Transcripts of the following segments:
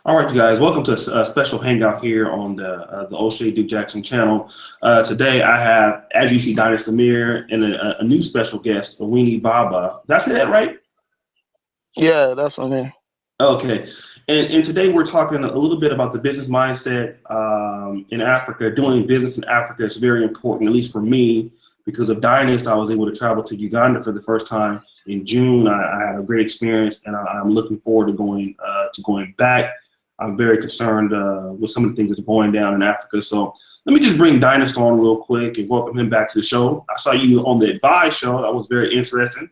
All right, you guys, welcome to a special hangout here on the Oshay Duke Jackson channel. Today I have, as you see, Dynasty Samir and a new special guest, Awini Baba. Did I say that right? Yeah, that's what I mean. Okay. And today we're talking a little bit about the business mindset in Africa. Doing business in Africa is very important, at least for me, because of Dynasty. I was able to travel to Uganda for the first time in June. I had a great experience, and I'm looking forward to going back. I'm very concerned with some of the things that are going down in Africa. So let me just bring Dynasty on real quick and welcome him back to the show. I saw you on the Advise show. That was very interesting.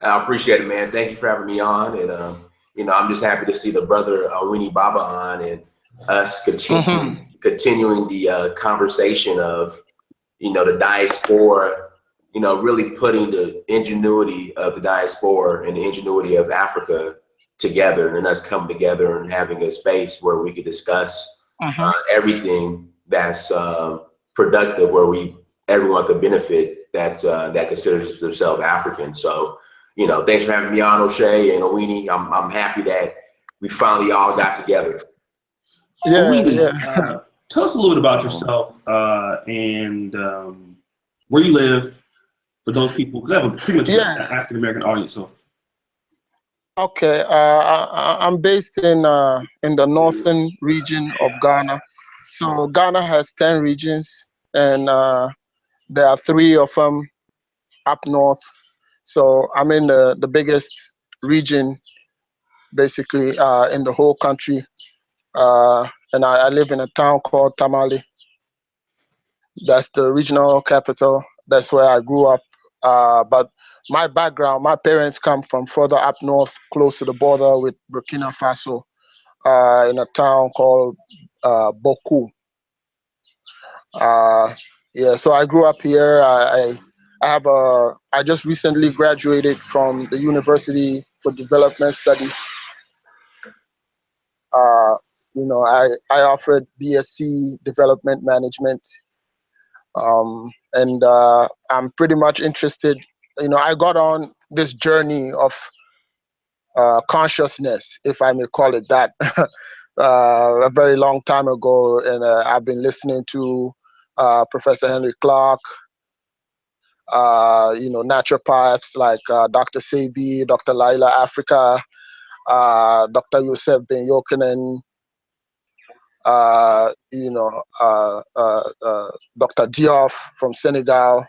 I appreciate it, man. Thank you for having me on. And, you know, I'm just happy to see the brother Awini Baba on and us continuing the conversation of, you know, the diaspora, you know, really putting the ingenuity of the diaspora and the ingenuity of Africa together, and us coming together and having a space where we could discuss everything that's productive, where everyone could benefit that considers themselves African. So, you know, thanks for having me on, Oshay and Awini. I'm happy that we finally all got together. Yeah, Awini, tell us a little bit about yourself and where you live for those people, because I have a pretty much an African American audience. So. Okay, I'm based in the northern region of Ghana. So Ghana has 10 regions, and there are 3 of them up north. So I'm in the biggest region, basically, in the whole country. And I live in a town called Tamale. That's the regional capital. That's where I grew up. But my background, my parents come from further up north, close to the border with Burkina Faso, in a town called Boku. Yeah, so I grew up here. I just recently graduated from the University for Development Studies. You know, I offered BSc Development Management. And I'm pretty much interested. You know, I got on this journey of consciousness, if I may call it that, a very long time ago. And I've been listening to Professor Henry Clark, you know, naturopaths like Dr. Sebi, Dr. Laila Africa, Dr. Youssef Ben Yokanen, you know, Dr. Diop from Senegal,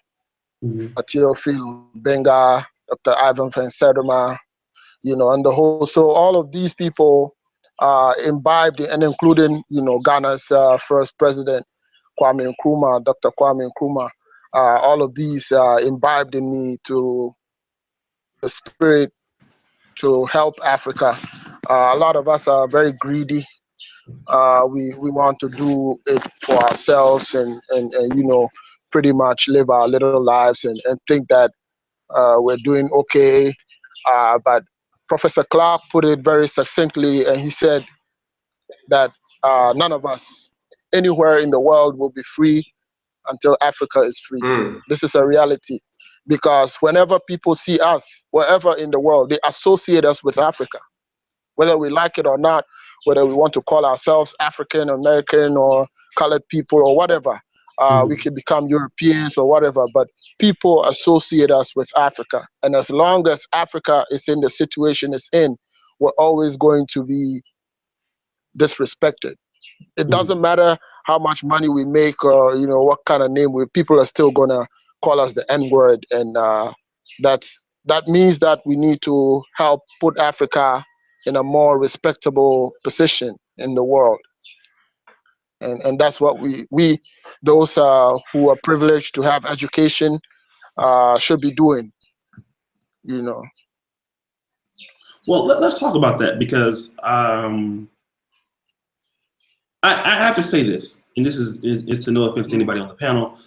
Theophile Benga, Dr. Ivan Van Sertima, you know, and the whole. So all of these people imbibed, and including, you know, Ghana's first president, Kwame Nkrumah, Dr. Kwame Nkrumah. All of these imbibed in me to the spirit to help Africa. A lot of us are very greedy. We want to do it for ourselves and you know, pretty much live our little lives and think that we're doing okay. But Professor Clark put it very succinctly, and he said that none of us anywhere in the world will be free until Africa is free. This is a reality, because whenever people see us, wherever in the world, they associate us with Africa, whether we like it or not, whether we want to call ourselves African American or colored people or whatever. We can become Europeans or whatever, but people associate us with Africa. And as long as Africa is in the situation it's in, we're always going to be disrespected. It doesn't matter how much money we make or, you know, what kind of name people are still gonna call us the N-word. And that means that we need to help put Africa in a more respectable position in the world. And that's what we those who are privileged to have education should be doing, you know. Well, let's talk about that, because I have to say this, and this is to no offense to anybody on the panel.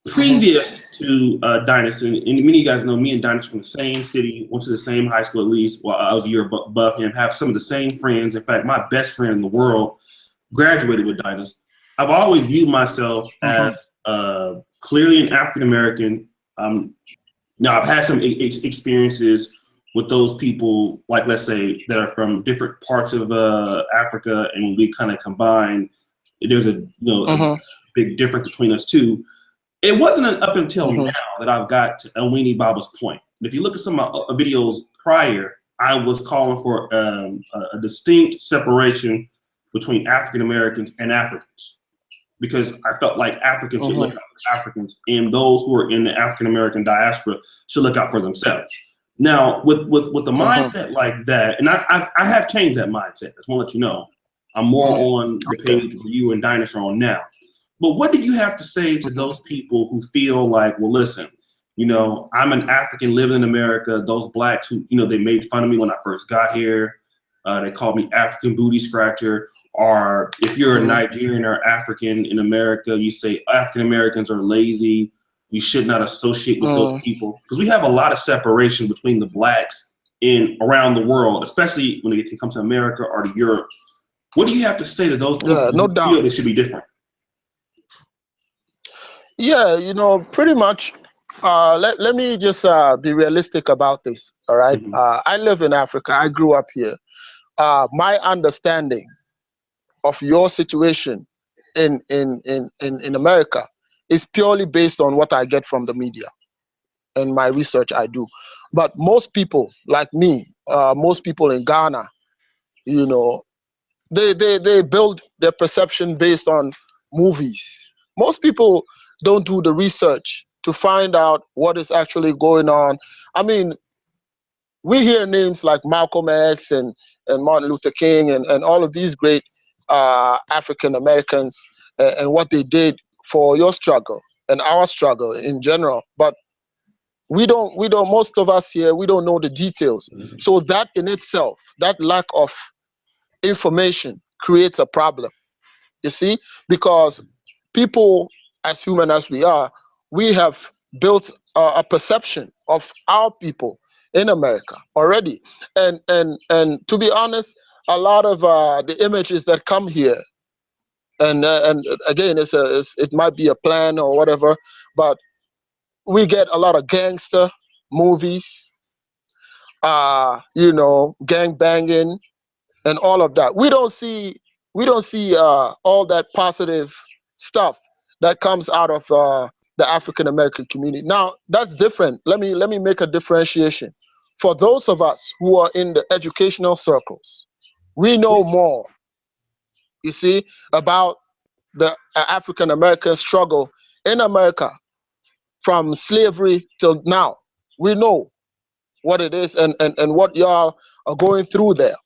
Previous to Dynasty, and many of you guys know me and Dynasty from the same city, went to the same high school at least. While I was a year above him, have some of the same friends. In fact, my best friend in the world graduated with Dynasty. I've always viewed myself as clearly an African American. Now, I've had some experiences with those people, like let's say that are from different parts of Africa, and we kind of combine, there's a a big difference between us two. It wasn't up until now that I've got to Awini Baba's point. If you look at some of my videos prior, I was calling for a distinct separation between African Americans and Africans, because I felt like Africans should look out for Africans, and those who are in the African American diaspora should look out for themselves. Now, with the mindset like that, and I have changed that mindset. I just want to let you know, I'm more on the page where you and Dynas are on now. But what do you have to say to those people who feel like, well, listen, I'm an African living in America. Those blacks who, they made fun of me when I first got here. They called me African booty scratcher. Or if you're a Nigerian or African in America, you say African Americans are lazy. We should not associate with those people, because we have a lot of separation between the blacks around the world, especially when it comes to America or to Europe. What do you have to say to those people who feel they should be different? Yeah, pretty much. Let me just be realistic about this. All right. I live in Africa. I grew up here. My understanding of your situation in America is purely based on what I get from the media and my research I do. But most people like me, most people in Ghana, they build their perception based on movies. Most people don't do the research to find out what is actually going on. I mean, we hear names like Malcolm X and Martin Luther King and all of these great African Americans and what they did for your struggle and our struggle in general. But we don't, most of us here, we don't know the details. So that in itself, that lack of information creates a problem, you see, because people, as human as we are, we have built a perception of our people in America already. And to be honest, a lot of the images that come here, and again, it might be a plan or whatever, but we get a lot of gangster movies, gang banging and all of that. We don't see all that positive stuff that comes out of the African American community. Now, that's different. Let me make a differentiation. For those of us who are in the educational circles, we know more, you see, about the African American struggle in America from slavery till now. We know what it is and what y'all are going through there,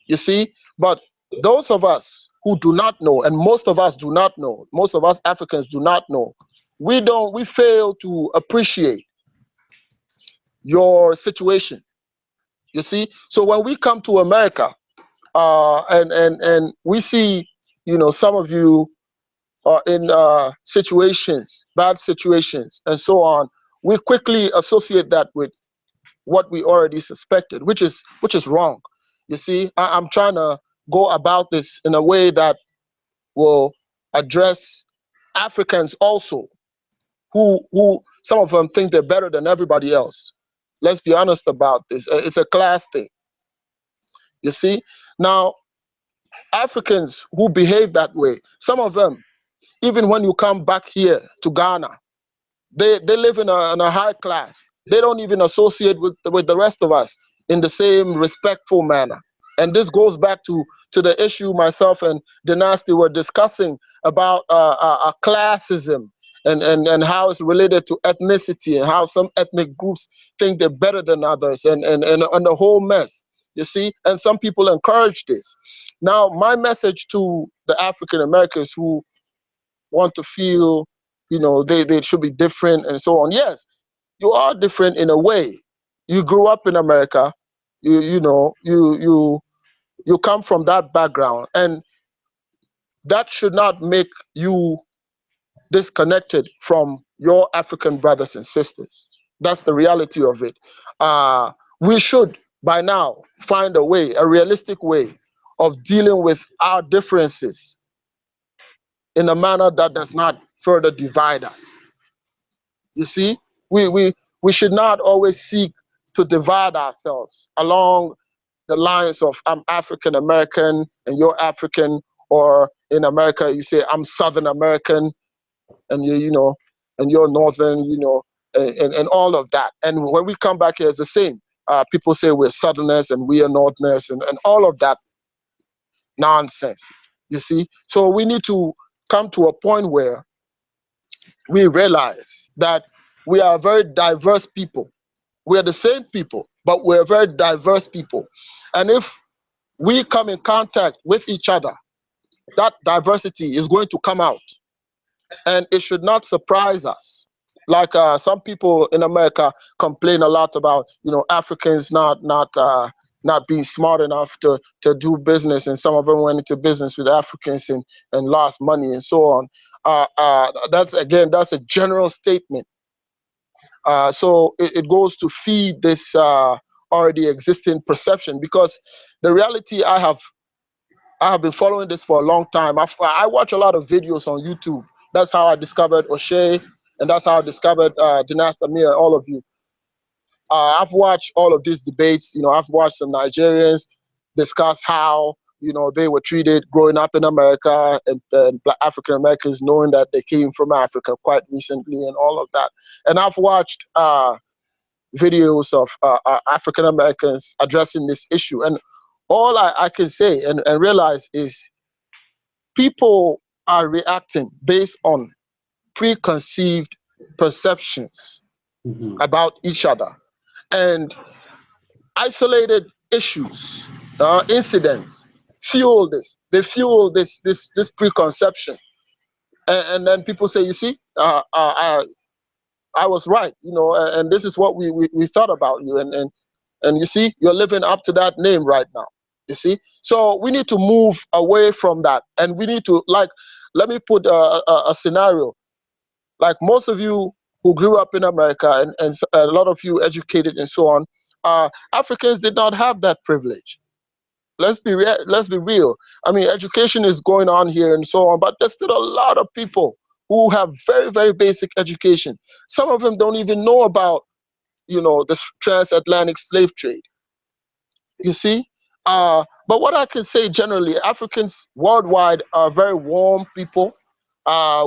you see. But those of us who do not know, and most of us do not know, most of us Africans do not know, we fail to appreciate your situation, you see. So when we come to America, and we see, some of you are in situations, bad situations, and so on, we quickly associate that with what we already suspected, which is wrong. You see, I'm trying to go about this in a way that will address Africans also, who some of them think they're better than everybody else. Let's be honest about this. It's a class thing. You see, now Africans who behave that way, some of them, even when you come back here to Ghana, they live in a high class. They don't even associate with the rest of us in the same respectful manner. And this goes back to the issue myself and Dynasty were discussing about classism and how it's related to ethnicity and how some ethnic groups think they're better than others and the whole mess, you see. And some people encourage this. Now, my message to the African Americans who want to feel, they should be different and so on. Yes, you are different in a way. You grew up in America. You come from that background, and that should not make you disconnected from your African brothers and sisters. That's the reality of it. We should by now find a way, a realistic way of dealing with our differences in a manner that does not further divide us. You see, we should not always seek to divide ourselves along the lines of I'm African American and you're African, or in America you say I'm Southern American and and you're Northern, and all of that. And when we come back here, it's the same. People say we're Southerners and we are Northerners and all of that nonsense. You see, so we need to come to a point where we realize that we are very diverse people. We are the same people, but we're very diverse people. And if we come in contact with each other, that diversity is going to come out. And it should not surprise us. Like some people in America complain a lot about, Africans not being smart enough to do business, and some of them went into business with Africans and lost money and so on. That's a general statement. So it goes to feed this already existing perception, because the reality, I have been following this for a long time. I watch a lot of videos on YouTube. That's how I discovered Oshay, and that's how I discovered Dynasty Amir, all of you. I've watched all of these debates. I've watched some Nigerians discuss how, they were treated growing up in America, and Black African Americans knowing that they came from Africa quite recently and all of that. And I've watched videos of African Americans addressing this issue. And all I can say and realize is people are reacting based on preconceived perceptions about each other, and isolated issues, incidents fuel this. They fuel this preconception, and then people say, you see, I was right, and this is what we thought about you, and you see, you're living up to that name right now. You see, so we need to move away from that, and we need to, like, let me put a scenario. Like most of you who grew up in America, and a lot of you educated and so on, Africans did not have that privilege. Let's be real. I mean, education is going on here and so on, but there's still a lot of people who have very, very basic education. Some of them don't even know about, the transatlantic slave trade. You see? But what I can say generally, Africans worldwide are very warm people.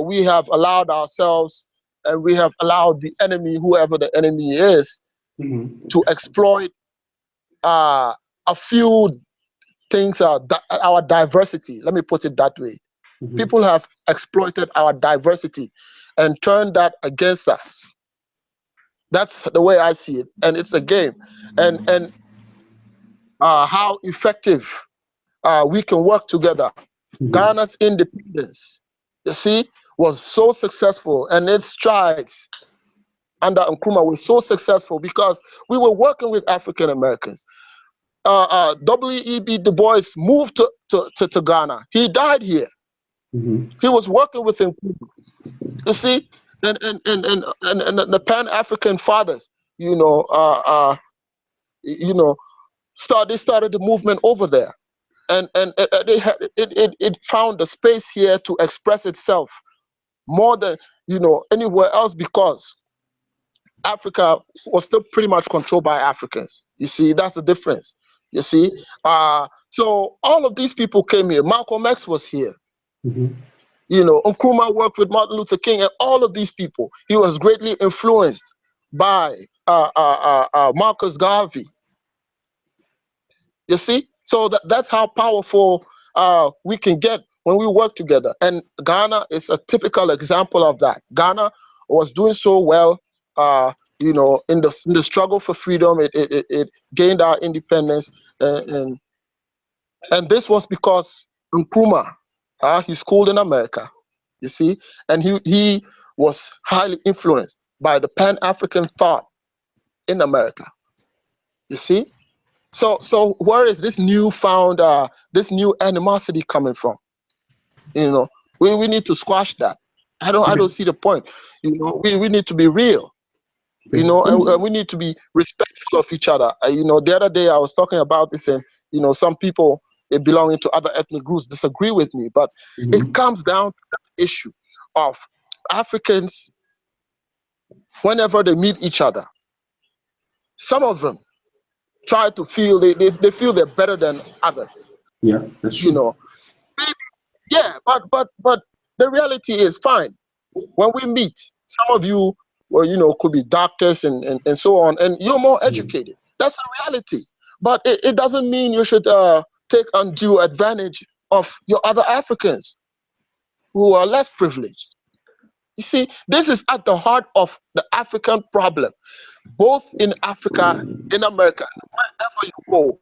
We have allowed ourselves, and we have allowed the enemy, whoever the enemy is, to exploit a few things, our diversity. Let me put it that way. People have exploited our diversity and turned that against us. That's the way I see it, and it's a game. And how effective we can work together. Ghana's independence, you see, was so successful, and its strides under Nkrumah were so successful because we were working with African Americans. W.E.B. Du Bois moved to Ghana. He died here. He was working with Nkrumah. You see, and the Pan-African fathers, started the movement over there, and it found a space here to express itself more than anywhere else, because Africa was still pretty much controlled by Africans. You see, that's the difference. You see, so all of these people came here. Malcolm X was here. Nkrumah worked with Martin Luther King, and all of these people. He was greatly influenced by Marcus Garvey. You see, so that's how powerful we can get when we work together. And Ghana is a typical example of that. Ghana was doing so well, in the struggle for freedom. It gained our independence, and this was because Nkrumah, he schooled in America, you see, and he was highly influenced by the Pan-African thought in America, you see. So where is this newfound, this new animosity coming from? We need to squash that. I don't see the point. We need to be real. And we need to be respectful of each other. The other day I was talking about this, and some people belonging to other ethnic groups disagree with me, but it comes down to the issue of Africans, whenever they meet each other, some of them try to feel they feel they're better than others. Yeah, that's true. You know, yeah, but the reality is fine. When we meet, some of you, well, you know, could be doctors and so on, and you're more educated. That's the reality. But it doesn't mean you should take undue advantage of your other Africans who are less privileged. You see, this is at the heart of the African problem, both in Africa, in America, wherever you go.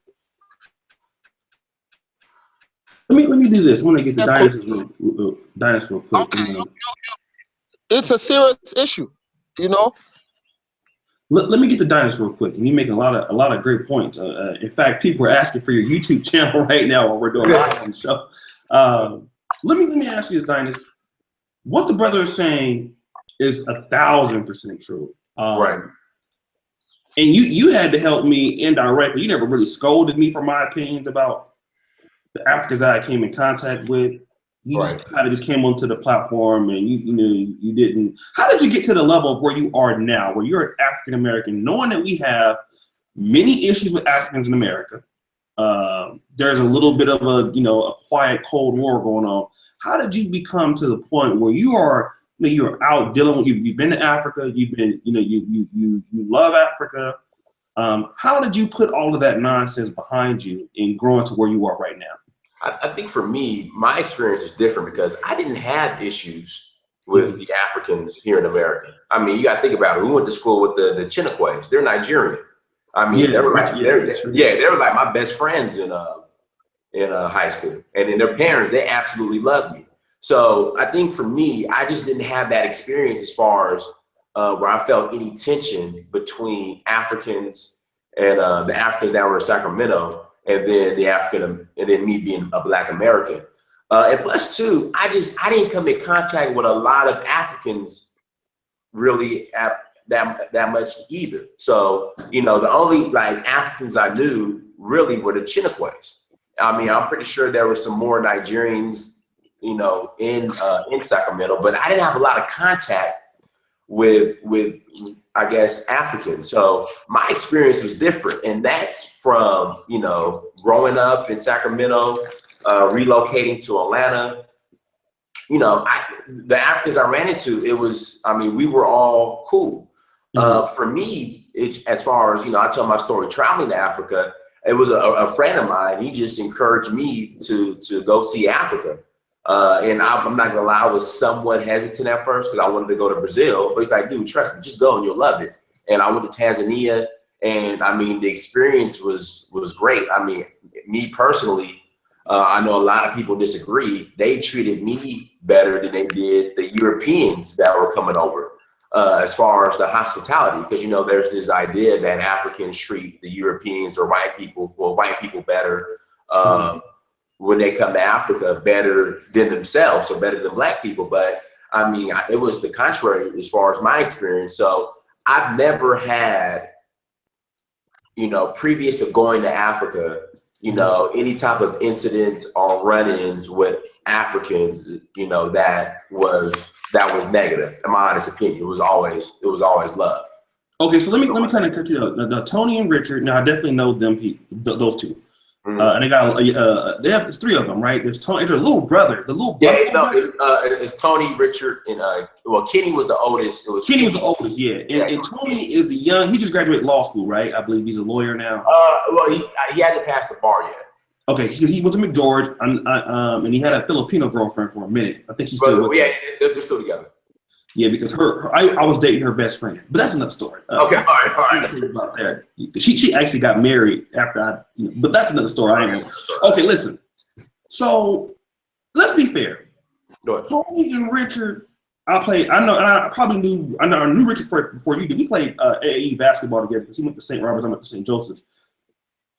Let me do this. I want to get the dinosaur quick. Okay, it's a serious issue, you know. Let me get the dinosaur real quick. And you making a lot of great points. In fact, people are asking for your YouTube channel right now while we're doing live on the show. Let me ask you this, Dinus. What the brother is saying is 1,000% true. Right. And you had to help me indirectly. You never really scolded me for my opinions about the Africans that I came in contact with. You just kind of came onto the platform, and you didn't. How did you get to the level of where you are now, where you're an African American, knowing that we have many issues with Africans in America? There's a little bit of a quiet Cold War going on. How did you become to the point where you're out dealing with you've been to Africa, you've been you love Africa? How did you put all of that nonsense behind you and growing to where you are right now? I think for me, my experience is different because I didn't have issues with the Africans here in America. I mean, you got to think about it. We went to school with the Chinakways. They're Nigerian. I mean, they were like my best friends in high school, and then their parents, they absolutely loved me. So I think for me, I just didn't have that experience as far as where I felt any tension between Africans and the Africans that were in Sacramento, and then me being a Black American. And plus too, I didn't come in contact with a lot of Africans really that much either. So, the only Africans I knew really were the Chinakways. I mean, I'm pretty sure there were some more Nigerians, in Sacramento, but I didn't have a lot of contact with I guess Africans. So my experience was different, and that's from growing up in Sacramento, relocating to Atlanta. The Africans I ran into, we were all cool. For me, as far as I tell my story traveling to Africa, it was a friend of mine. He just encouraged me to go see Africa. And I'm not gonna lie, I was somewhat hesitant at first because I wanted to go to Brazil, but he's like, dude, trust me, just go and you'll love it. And I went to Tanzania, and I mean, the experience was great. I mean, me personally, I know a lot of people disagree. They treated me better than they did the Europeans that were coming over, as far as the hospitality, because there's this idea that Africans treat the Europeans or white people better. When they come to Africa, better than themselves or better than Black people. But I mean, it was the contrary as far as my experience. So I've never had, previous to going to Africa, any type of incidents or run-ins with Africans, that was negative. In my honest opinion, it was always love. Okay, so let me kind of cut you out. Now, Tony and Richard. Now I definitely know them people, those two. Mm-hmm. And there's three of them, right? There's Tony, there's a little brother, it's Tony, Richard, and Kenny was the oldest. Kenny was the oldest, yeah. And Tony is the young. He just graduated law school, right? I believe he's a lawyer now. He hasn't passed the bar yet. Okay, he was in McGeorge, and he had a Filipino girlfriend for a minute. I think he's still with her. They're still together. Yeah, because I was dating her best friend, but that's another story. Okay, all right. About that. She actually got married after but that's another story. I ain't know. Okay, listen. So let's be fair. Tony and Richard, I knew Richard before you did. We played AAE basketball together because he went to St. Robert's, I went to St. Joseph's.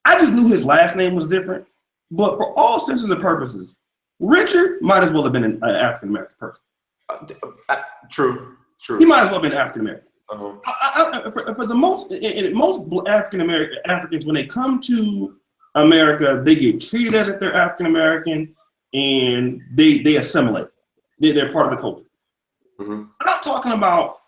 I just knew his last name was different, but for all intents and purposes, Richard might as well have been an African American person. True. He might as well have been African American. Uh-huh. For the most African Africans, when they come to America, they get treated as if they're African American, and they assimilate. They're part of the culture. Mm-hmm. I'm not talking about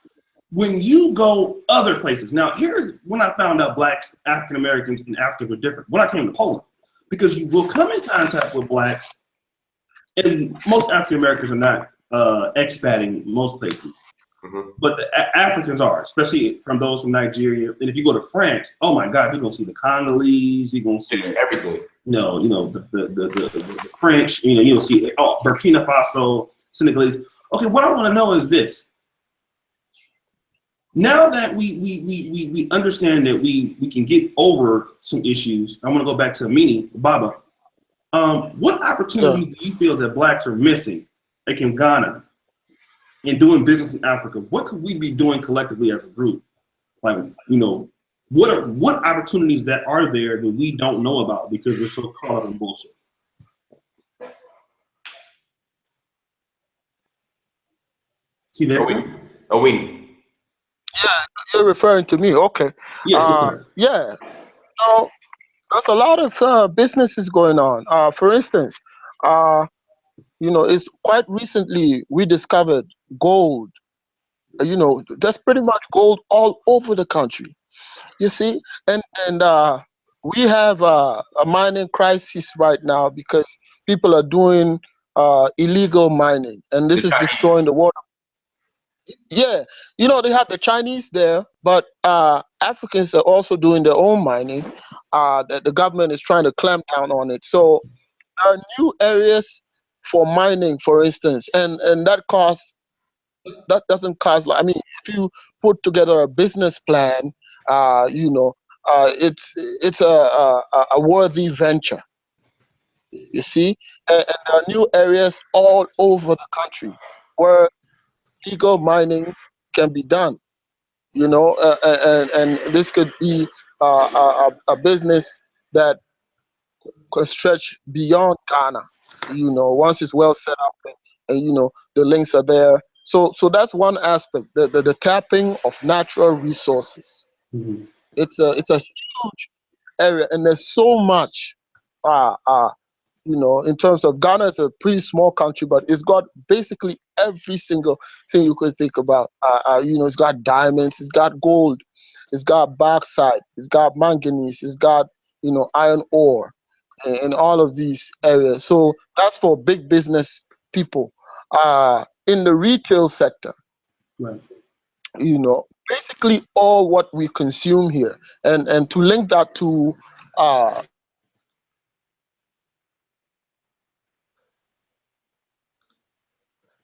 when you go other places, now here's when I found out blacks, African Americans, and Africans were different. When I came to Poland, because you will come in contact with blacks, and most African Americans are not expatting most places, but the Africans are, especially from those from Nigeria. And if you go to France, oh my God, you're gonna see the Congolese, you're gonna see everything. The French, you'll see Burkina Faso, Senegalese. Okay, what I want to know is this. Now that we understand that we can get over some issues, I want to go back to Awini, Baba. What opportunities do you feel that blacks are missing, like in Ghana, in doing business in Africa? What could we be doing collectively as a group? Like, what opportunities that are there that we don't know about because we're so caught up in bullshit? See that? Awini. Yeah, you're referring to me. Okay. Yes, sir. Yeah. So there's a lot of businesses going on. For instance, it's quite recently we discovered gold. There's pretty much gold all over the country. You see, and we have a mining crisis right now because people are doing illegal mining, and this is destroying the water. Yeah, they have the Chinese there, but Africans are also doing their own mining. That the government is trying to clamp down on it. So there are new areas for mining, for instance, and that doesn't cost. I mean, if you put together a business plan, it's a worthy venture. You see, and there are new areas all over the country where legal mining can be done, and this could be a business that could stretch beyond Ghana, once it's well set up and the links are there. So that's one aspect, the tapping of natural resources. Mm-hmm. It's a huge area, and there's so much in terms of Ghana is a pretty small country, but it's got basically every single thing you could think about. It's got diamonds, it's got gold, it's got bauxite, it's got manganese, it's got, iron ore, and all of these areas. So that's for big business people. In the retail sector, right. Basically all what we consume here, and to link that to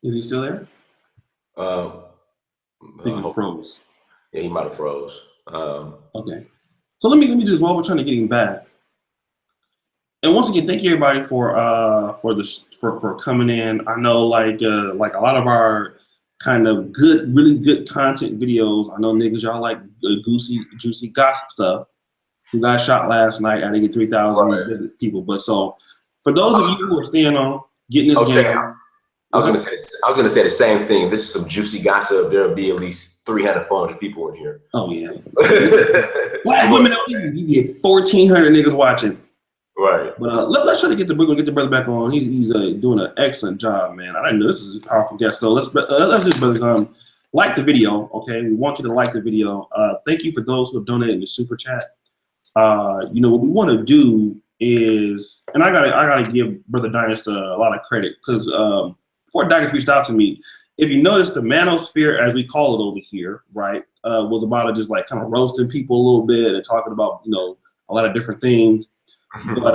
Is he still there? I think he froze. Yeah, he might have froze. Okay. So let me just, while we're trying to get him back. And once again, thank you everybody for coming in. I know like a lot of our kind of really good content videos. I know niggas, y'all like juicy gossip stuff. Who got shot last night? I didn't get 3,000 visit people. But so for those of you who are staying on, getting this game. I was gonna say the same thing. This is some juicy gossip. There'll be at least 300, 400 people in here. Oh yeah. Black women don't even. You get 1,400 niggas watching. Right. But let's try to get the brother back on. He's doing an excellent job, man. I know this is a powerful guest. So let's just brothers like the video. Okay, we want you to like the video. Thank you for those who have donated in the super chat. What we want to do is, and I gotta give Brother Dynasty a lot of credit because before Dynasty reached out to me, if you notice, the manosphere, as we call it over here, right, was about just like kind of roasting people a little bit and talking about a lot of different things. But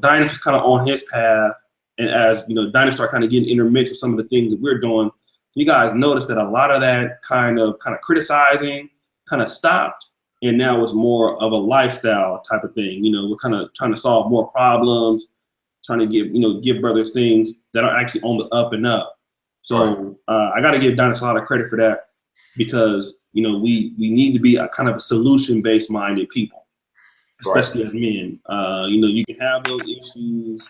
Dynasty's kind of on his path, and as Dynasty start kind of getting intermixed with some of the things that we're doing, you guys notice that a lot of that kind of criticizing kind of stopped, and now it's more of a lifestyle type of thing. We're kind of trying to solve more problems, trying to give brothers things that are actually on the up and up. So I got to give Dynasty a lot of credit for that because we need to be a kind of solution-based minded people. Especially as men, you can have those issues.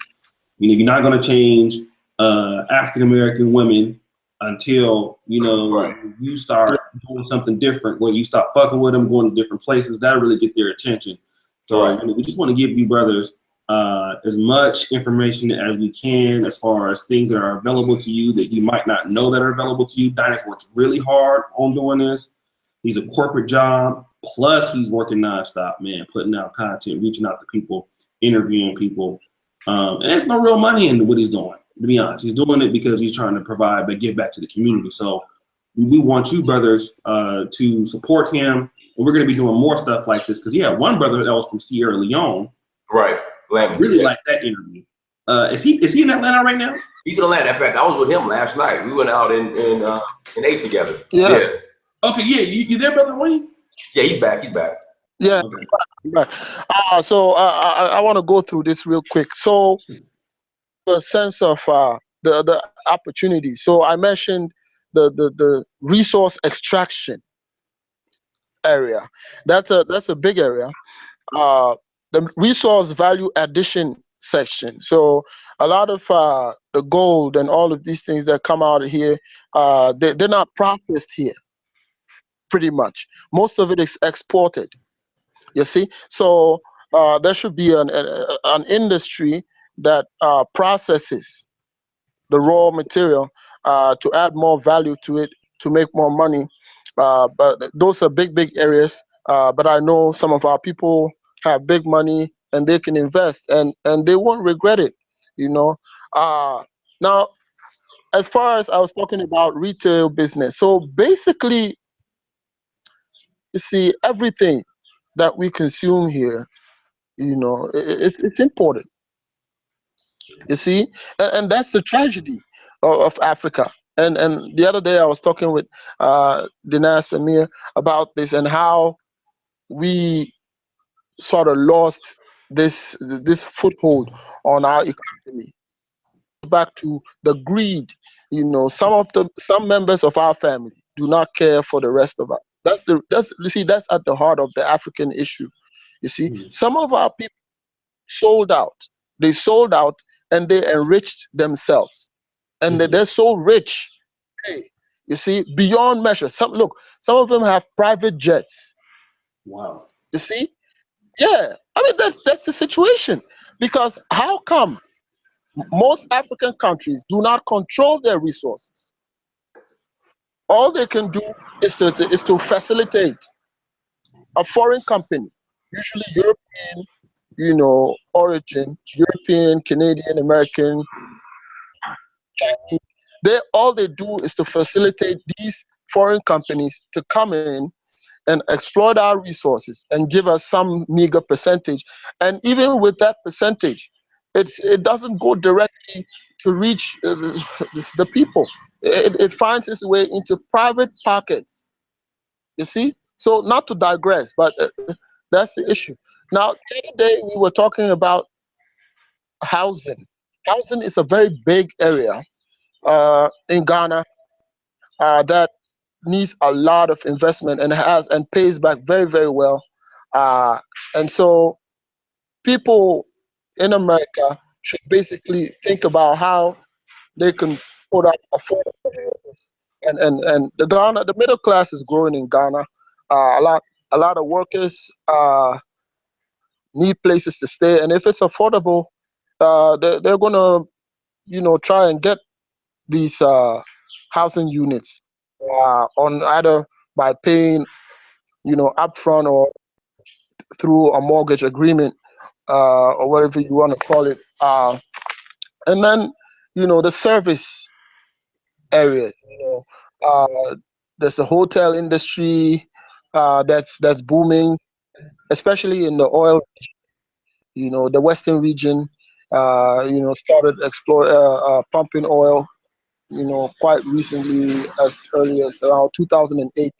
You're not going to change African American women until you start doing something different. Where you stop fucking with them, going to different places. That'll really get their attention. So we just want to give you brothers as much information as we can as far as things that are available to you that you might not know that are available to you. Dynas works really hard on doing this. He's a corporate job, plus he's working nonstop, man, putting out content, reaching out to people, interviewing people. And there's no real money in what he's doing, to be honest. He's doing it because he's trying to provide, but give back to the community. So we want you brothers to support him. And we're going to be doing more stuff like this because he had one brother that was from Sierra Leone. Right. Really like that interview. Is he in Atlanta right now? He's in Atlanta. In fact, I was with him last night. We went out and ate together. Yeah. Okay, yeah. You there, brother Wayne? Yeah, he's back. He's back. Yeah. Okay. So I want to go through this real quick. So the sense of the opportunity. So I mentioned the resource extraction area. That's a big area. The resource value addition section. So a lot of the gold and all of these things that come out of here, they're not processed here. Pretty much, most of it is exported. You see, so there should be an industry that processes the raw material to add more value to it, to make more money. But those are big areas. But I know some of our people have big money and they can invest and they won't regret it, you know. Now, as far as I was talking about retail business, so basically, you see, everything that we consume here, you know, it's important. You see, and that's the tragedy of Africa. And the other day I was talking with Dinas Amir about this and how we sort of lost this foothold on our economy. Back to the greed, you know, some members of our family do not care for the rest of us. That's at the heart of the African issue. You see, some of our people sold out. They sold out and they enriched themselves, and they're so rich. Hey, you see, beyond measure. Some of them have private jets. Wow. You see, yeah. I mean, that's the situation. Because how come most African countries do not control their resources? All they can do is to facilitate a foreign company, usually European, you know, origin, European, Canadian, American, Chinese. All they do is to facilitate these foreign companies to come in and exploit our resources and give us some meager percentage. And even with that percentage, it doesn't go directly to reach the people. It finds its way into private pockets. You see? So not to digress, but that's the issue. Now, the other day we were talking about housing. Housing is a very big area in Ghana that needs a lot of investment and pays back very well. And so people in America should basically think about how they can put up affordable homes. And the middle class is growing in Ghana. A lot of workers need places to stay, and if it's affordable, they're gonna, you know, try and get these housing units on either by paying, you know, upfront or through a mortgage agreement or whatever you want to call it. And then, you know, the service area, you know, there's a hotel industry that's booming, especially in the oil, you know, the Western region, you know, started pumping oil, you know, quite recently, as early as around 2008.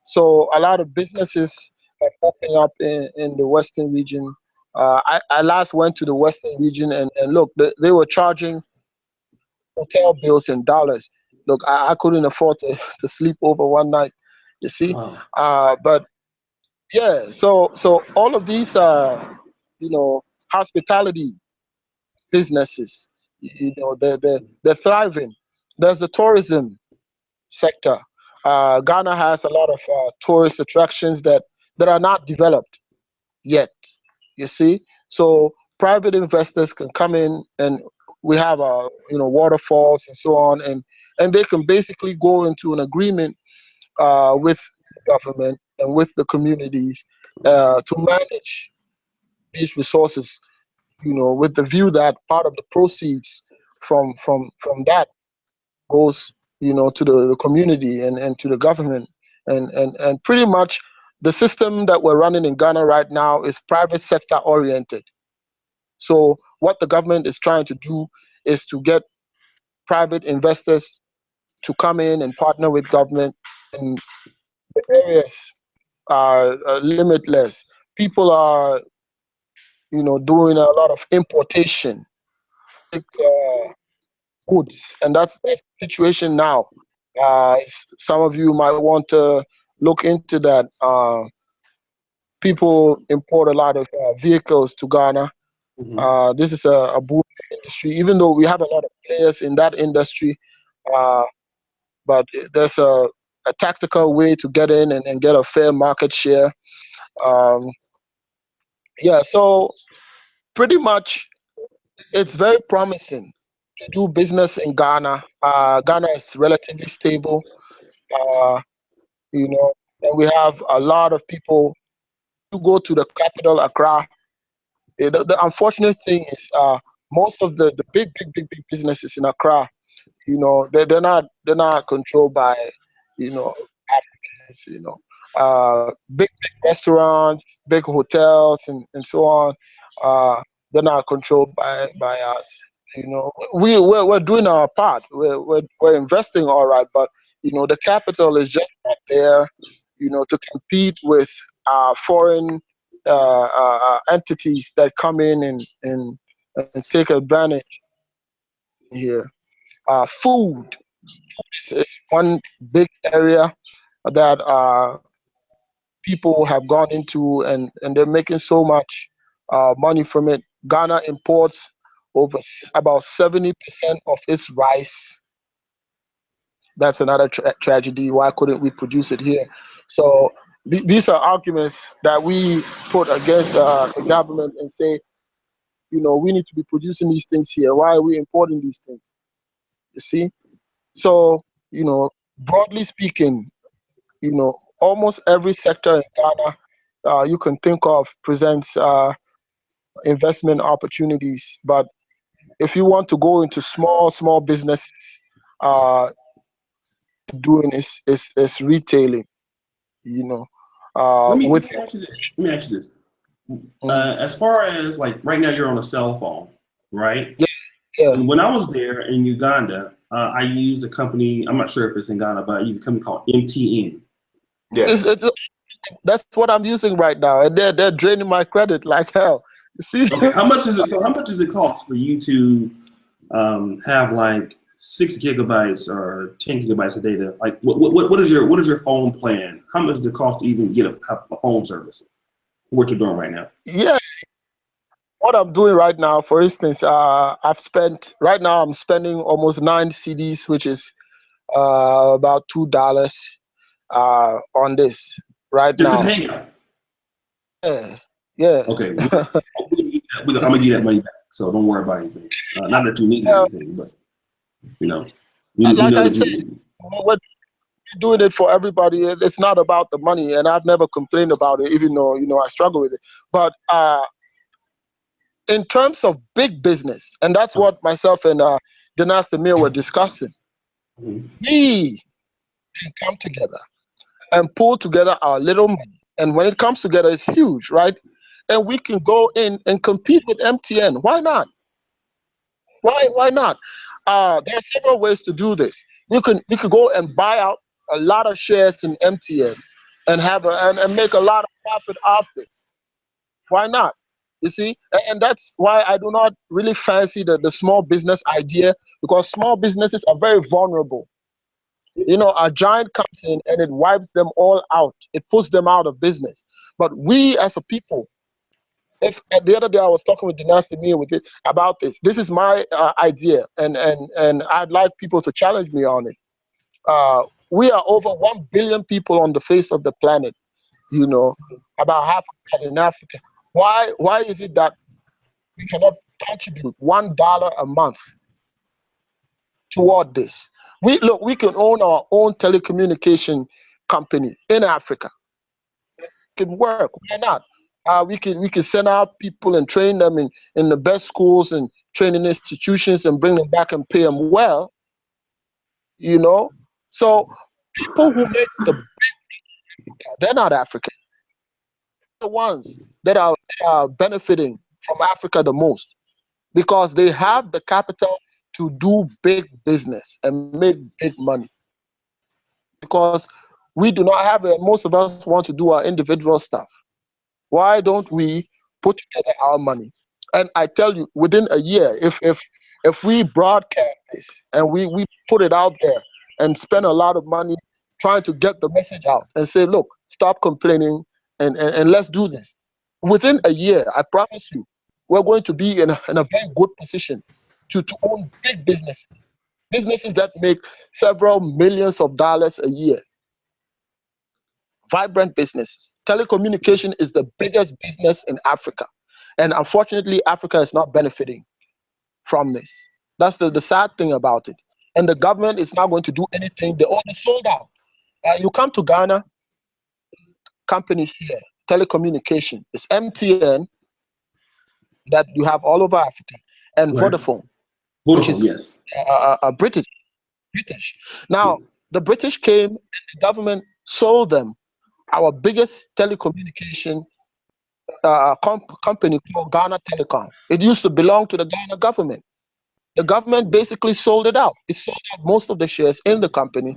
So a lot of businesses are popping up in the Western region. I last went to the Western region and look, they were charging hotel bills in dollars. Look, I couldn't afford to sleep over one night, you see. Wow. But yeah, so all of these, you know, hospitality businesses, you know, they're thriving. There's the tourism sector. Ghana has a lot of tourist attractions that are not developed yet. You see, So private investors can come in, and we have waterfalls and so on, and they can basically go into an agreement with the government and with the communities to manage these resources, with the view that part of the proceeds from that goes, to the community and to the government, and pretty much the system that we're running in Ghana right now is private sector oriented. So what the government is trying to do is to get private investors to come in and partner with government, and the areas are limitless. People are, doing a lot of importation, like, goods, and that's the situation now. Some of you might want to look into that. People import a lot of vehicles to Ghana. This is a booming industry, even though we have a lot of players in that industry. Uh, but there's a tactical way to get in and get a fair market share. Um, yeah, so pretty much it's very promising to do business in Ghana. Ghana is relatively stable, uh, and we have a lot of people who go to the capital, Accra. The unfortunate thing is most of the big businesses in Accra, they're not controlled by, Africans, big restaurants, big hotels, and so on. They're not controlled by us. We're doing our part. We're investing all right, but the capital is just not there, to compete with foreign entities that come in and take advantage here. Food is one big area that people have gone into, and they're making so much money from it. Ghana imports about 70% of its rice. That's another tragedy. Why couldn't we produce it here? So these are arguments that we put against the government and say, we need to be producing these things here. Why are we importing these things? You see? So, broadly speaking, almost every sector in Ghana you can think of presents investment opportunities. But if you want to go into small businesses, doing is retailing, Let me, with let me ask you this. Let me ask you this. As far as like right now, you're on a cell phone, right? Yeah. And when I was there in Uganda, I used a company. I'm not sure if it's in Ghana, but I used a company called MTN. Yeah. That's what I'm using right now, and they're draining my credit like hell. You see? Okay, how much is it? So how much does it cost for you to have like 6 gigabytes or 10 gigabytes of data? Like, what is your phone plan? How much does it cost to even get a phone service? What you're doing right now? Yeah. What I'm doing right now, for instance, I'm spending almost 9 CDs, which is about $2 on this right Just now. hang out. Yeah. Okay. I'm gonna give that money back, so don't worry about anything. Not that you need anything, but like I said, we're doing it for everybody. It's not about the money, and I've never complained about it, even though I struggle with it. But in terms of big business, and that's what myself and Dinas Demir were discussing. We can come together and pull together our little money, and when it comes together, it's huge, right? And we can go in and compete with MTN. Why not? Why not? There are several ways to do this. We could go and buy out a lot of shares in MTN and and make a lot of profit off this. Why not? You see, and that's why I do not really fancy the small business idea, because small businesses are very vulnerable. A giant comes in and it wipes them all out. It puts them out of business. But we as a people, if the other day I was talking with Dynasty Mir about this. This is my idea, and I'd like people to challenge me on it. We are over 1 billion people on the face of the planet. About half of that in Africa. Why is it that we cannot contribute $1 a month toward this. We can own our own telecommunication company in Africa. It can work. Why not? We can send out people and train them in the best schools and training institutions and bring them back and pay them well. You know, so people who make the big, they're not African. The ones that are benefiting from Africa the most, because they have the capital to do big business and make big money. Because we do not have it, most of us want to do our individual stuff. Why don't we put together our money? And I tell you, within a year, if we broadcast this and we put it out there and spend a lot of money trying to get the message out and say, look, stop complaining and let's do this. Within a year, I promise you, we're going to be in a very good position to own big businesses that make several millions of dollars a year. Vibrant businesses. Telecommunication is the biggest business in Africa. And unfortunately, Africa is not benefiting from this. That's the sad thing about it. And the government is not going to do anything. They already sold out. You come to Ghana, companies here, telecommunication. It's MTN that you have all over Africa, and right. Vodafone, which is British. Now, yes. The British came, and the government sold them our biggest telecommunication company called Ghana Telecom. It used to belong to the Ghana government. The government basically sold it out. It sold out most of the shares in the company,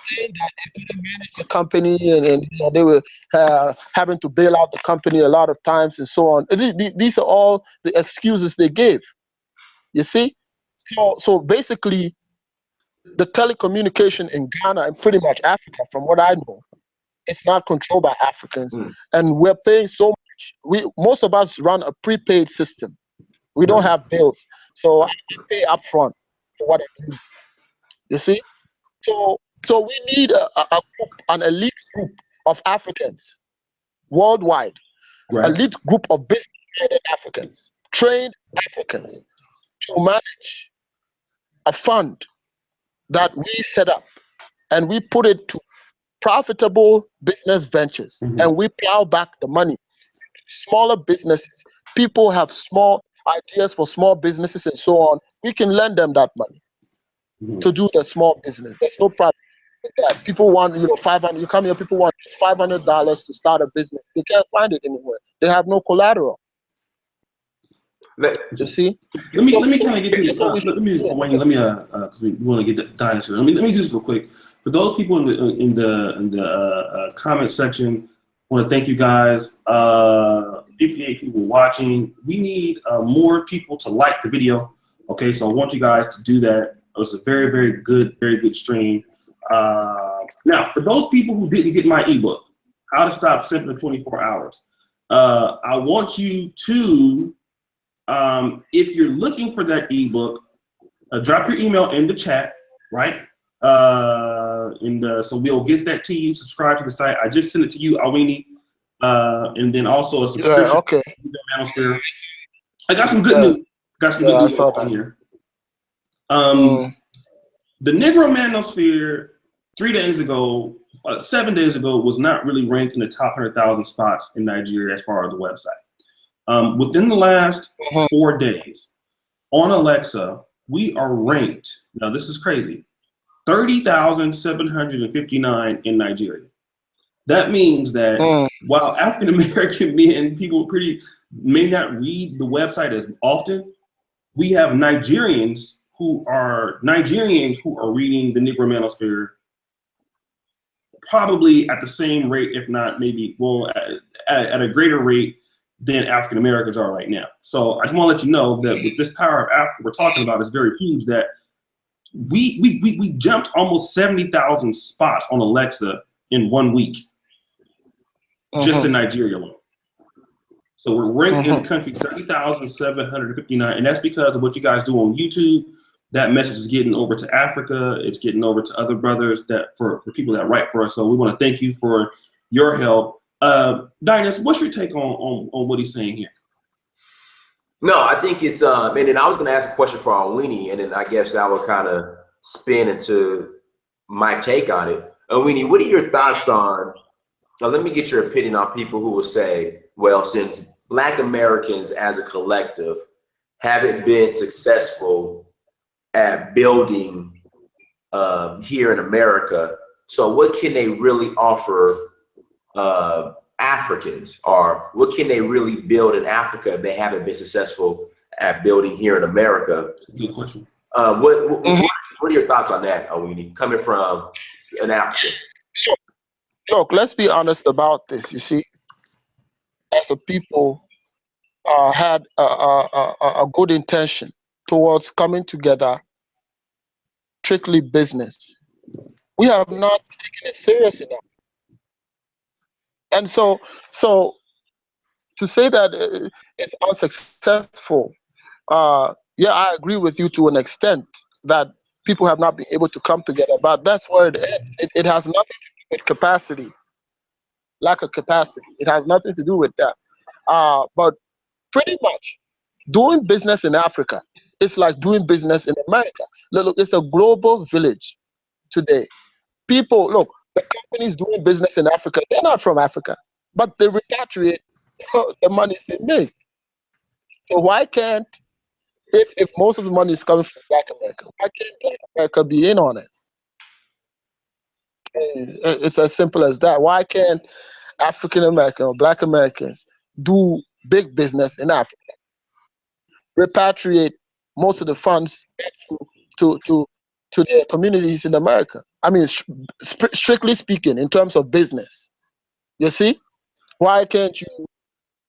saying that they couldn't manage the company, and you know, they were having to bail out the company a lot of times and so on. These are all the excuses they gave. You see? So basically, the telecommunication in Ghana and pretty much Africa, from what I know, it's not controlled by Africans, and we're paying so much. Most of us run a prepaid system. We don't have bills, so I pay upfront for what I use. You see, so we need a group, an elite group of Africans worldwide, right. elite group of business-minded Africans, trained Africans, to manage a fund that we set up, and we put it to profitable business ventures, and we plow back the money to smaller businesses. People have small ideas for small businesses and so on. We can lend them that money to do the small business. There's no problem with that. People want, you know, 500. You come here, people want $500 to start a business. They can't find it anywhere. They have no collateral. You see? Let me kind of get to this. Let me because we want to get the into it. Let me do this real quick. For those people in the comment section, I want to thank you guys. 58 people watching. We need more people to like the video. Okay, so I want you guys to do that. It was a very, very good stream. Now, for those people who didn't get my ebook, How to Stop Simping in 24 Hours, I want you to, if you're looking for that ebook, drop your email in the chat, right? So we'll get that to you. Subscribe to the site. I just sent it to you, Awini. And then also a subscription. Yeah, okay. Manosphere. I got some good news. Got some good news on here. The Negro Manosphere 7 days ago, was not really ranked in the top 100,000 spots in Nigeria as far as the website. Within the last 4 days, on Alexa, we are ranked. Now this is crazy. 30,759 in Nigeria. That means that while African American men, people may not read the website as often, we have Nigerians who are reading the Negro Manosphere probably at the same rate, if not maybe, well, at a greater rate than African Americans are right now. So I just want to let you know that with this power of Africa we're talking about is very huge, that we jumped almost 70,000 spots on Alexa in 1 week, just in Nigeria alone. So we're ranked in the country 30,759, and that's because of what you guys do on YouTube. That message is getting over to Africa. It's getting over to other brothers for people that write for us. So we want to thank you for your help. Dynas, what's your take on what he's saying here? No, I think it's and then I was gonna ask a question for Awini, and then I guess that would kind of spin into my take on it. Awini, what are your thoughts on now? Let me get your opinion on people who will say, well, since Black Americans as a collective haven't been successful at building here in America, so what can they really offer Africans, or what can they really build in Africa if they haven't been successful at building here in America? Good question. What are your thoughts on that, Awini, coming from an African? Look, let's be honest about this. You see, as a people had a good intention towards coming together, strictly business. We have not taken it serious enough. And so to say that it's unsuccessful, yeah, I agree with you to an extent that people have not been able to come together, but that's where it ends. It has nothing to do with capacity, lack of capacity. It has nothing to do with that. But pretty much doing business in Africa is like doing business in America. Look, it's a global village today. People, look, the companies doing business in Africa, they're not from Africa, but they repatriate the monies they make. So why can't, if most of the money is coming from Black America, why can't Black America be in on it? It's as simple as that. Why can't African American or Black Americans do big business in Africa, repatriate most of the funds to their communities in America? I mean, strictly speaking, in terms of business, you see, why can't you